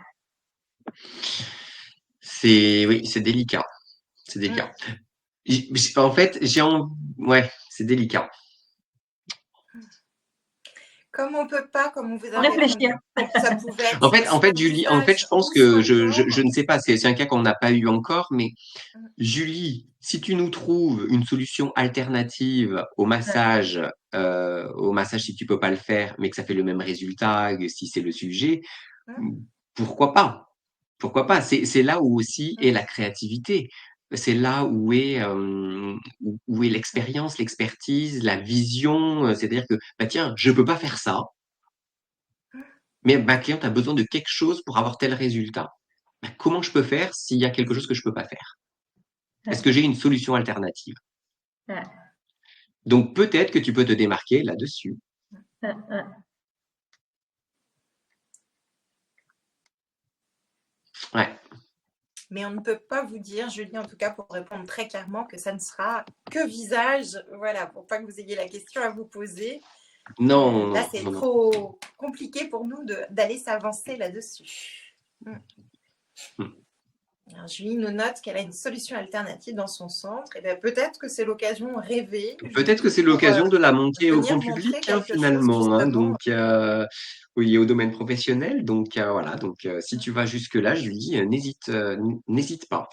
Oui, c'est délicat, c'est Mm. délicat. En fait, ouais, c'est délicat. Comme on peut pas, comme on vous a Réfléchir. répondu, ça pouvait être En fait, Julie, en fait, je pense que je ne sais sais pas, c'est un cas qu'on n'a pas eu encore, mais Mm. Julie, si tu nous trouves une solution alternative au massage si tu peux pas le faire, mais que ça fait le même résultat, que si c'est le sujet, pourquoi pas? Pourquoi pas? C'est là où aussi est la créativité. C'est là où où est l'expérience, l'expertise, la vision. C'est-à-dire que, bah tiens, je peux pas faire ça, mais ma cliente a besoin de quelque chose pour avoir tel résultat. Bah, comment je peux faire s'il y a quelque chose que je peux pas faire? Est-ce que j'ai une solution alternative? Ouais. Donc peut-être que tu peux te démarquer là-dessus. Ouais. Mais on ne peut pas vous dire, Julie, en tout cas pour répondre très clairement, que ça ne sera que visage. Voilà, pour pas que vous ayez la question à vous poser. Non, Là, c'est non, non. trop compliqué pour nous d'aller s'avancer là-dessus. Alors, Julie nous note qu'elle a une solution alternative dans son centre. Et bien, peut-être que c'est l'occasion rêvée, Peut-être que Julie, c'est pour l'occasion de la monter au venir grand montrer public, quelque chose finalement, hein. justement. Donc, oui, au domaine professionnel. Donc, voilà. Donc, si tu vas jusque-là, je lui dis, n'hésite pas.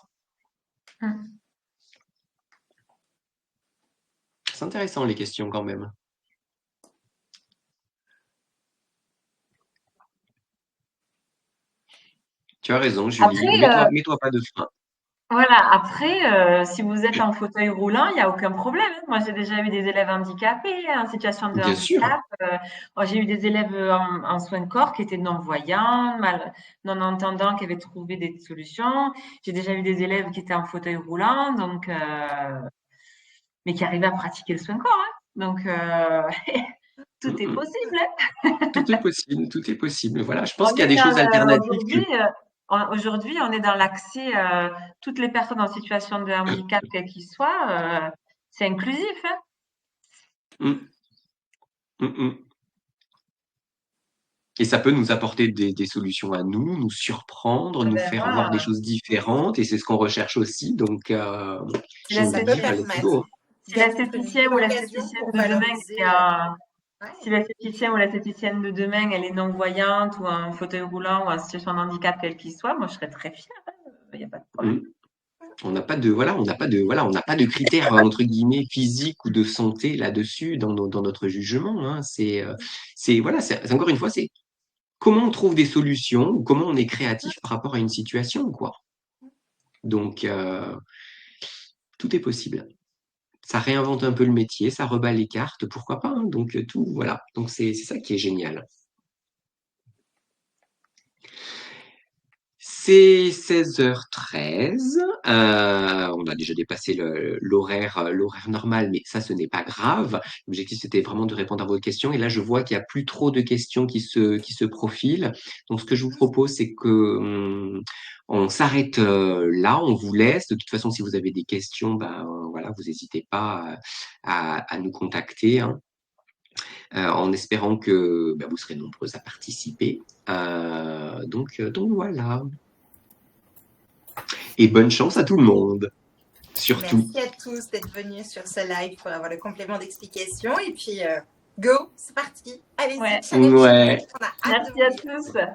C'est intéressant, les questions, quand même. Tu as raison, Julie. Après, Mets-toi pas de frein. voilà, après, si vous êtes en fauteuil roulant, il n'y a aucun problème, hein. Moi, j'ai déjà eu des élèves handicapés, en situation de Bien sûr. handicap. Moi, j'ai eu des élèves en soins de corps qui étaient non-voyants, non-entendants, qui avaient trouvé des solutions. J'ai déjà eu des élèves qui étaient en fauteuil roulant, donc, mais qui arrivaient à pratiquer le soin de corps, hein. Donc, tout est Mm, mm. possible, Tout est possible, tout est possible. Voilà, je pense On qu'il y a est des choses alternatives que... aujourd'hui, on est dans l'accès, toutes les personnes en situation de handicap, quelles qu'ils soient, c'est inclusif, hein. Mm, mm, mm. Et ça peut nous apporter des solutions à nous surprendre, nous Ben faire voir des moi, choses différentes, et c'est ce qu'on recherche aussi. Donc, si j'ai envie Ça de peut dire, let's l'esthéticien, permettre go. si d'être une l'esthéticien bonne ou occasion l'esthéticienne pour de demain, valoriser. si l'esthéticien ou l'esthéticienne de demain, elle est non-voyante ou en fauteuil roulant ou en situation de handicap, quel qu'il soit, moi, je serais très fière, hein. Il n'y a pas de problème. Mm. On n'a pas de, voilà, on n'a pas de critères, entre guillemets, physiques ou de santé là-dessus dans notre jugement, hein. Voilà, c'est encore une fois, c'est comment on trouve des solutions ou comment on est créatif par rapport à une situation, quoi. Donc, tout est possible. Ça réinvente un peu le métier, ça rebat les cartes, pourquoi pas, hein. Donc, tout, voilà. Donc, c'est ça qui est génial. C'est 16h13. On a déjà dépassé l'horaire normal, mais ça, ce n'est pas grave. L'objectif, c'était vraiment de répondre à vos questions. Et là, je vois qu'il n'y a plus trop de questions qui se profilent. Donc, ce que je vous propose, c'est que on s'arrête là, on vous laisse. De toute façon, si vous avez des questions, ben voilà, vous n'hésitez pas à nous contacter, hein. En espérant que ben, vous serez nombreux à participer. Donc voilà. Et bonne chance à tout le monde, surtout. Merci à tous d'être venus sur ce live pour avoir le complément d'explication. Et puis, go, c'est parti. Allez-y, Ouais. challenge. Ouais. On a hâte de Merci à vous lire.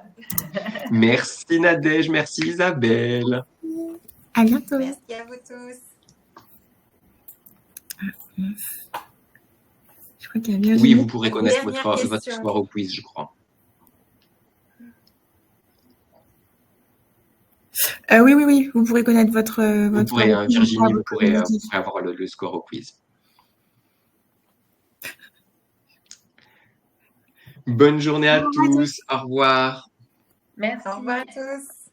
tous. Merci Nadège, merci Isabelle. À bientôt. Merci à vous tous. Je crois qu'il y a Virginie. Oui, vous pourrez Une connaître dernière votre question. score au quiz, je crois. Oui. Vous pourrez connaître votre. Vous pourrez, Virginie, vous pourrez communiquer. avoir le score au quiz. Bonne journée à tous. Au revoir. Merci. Au revoir à tous.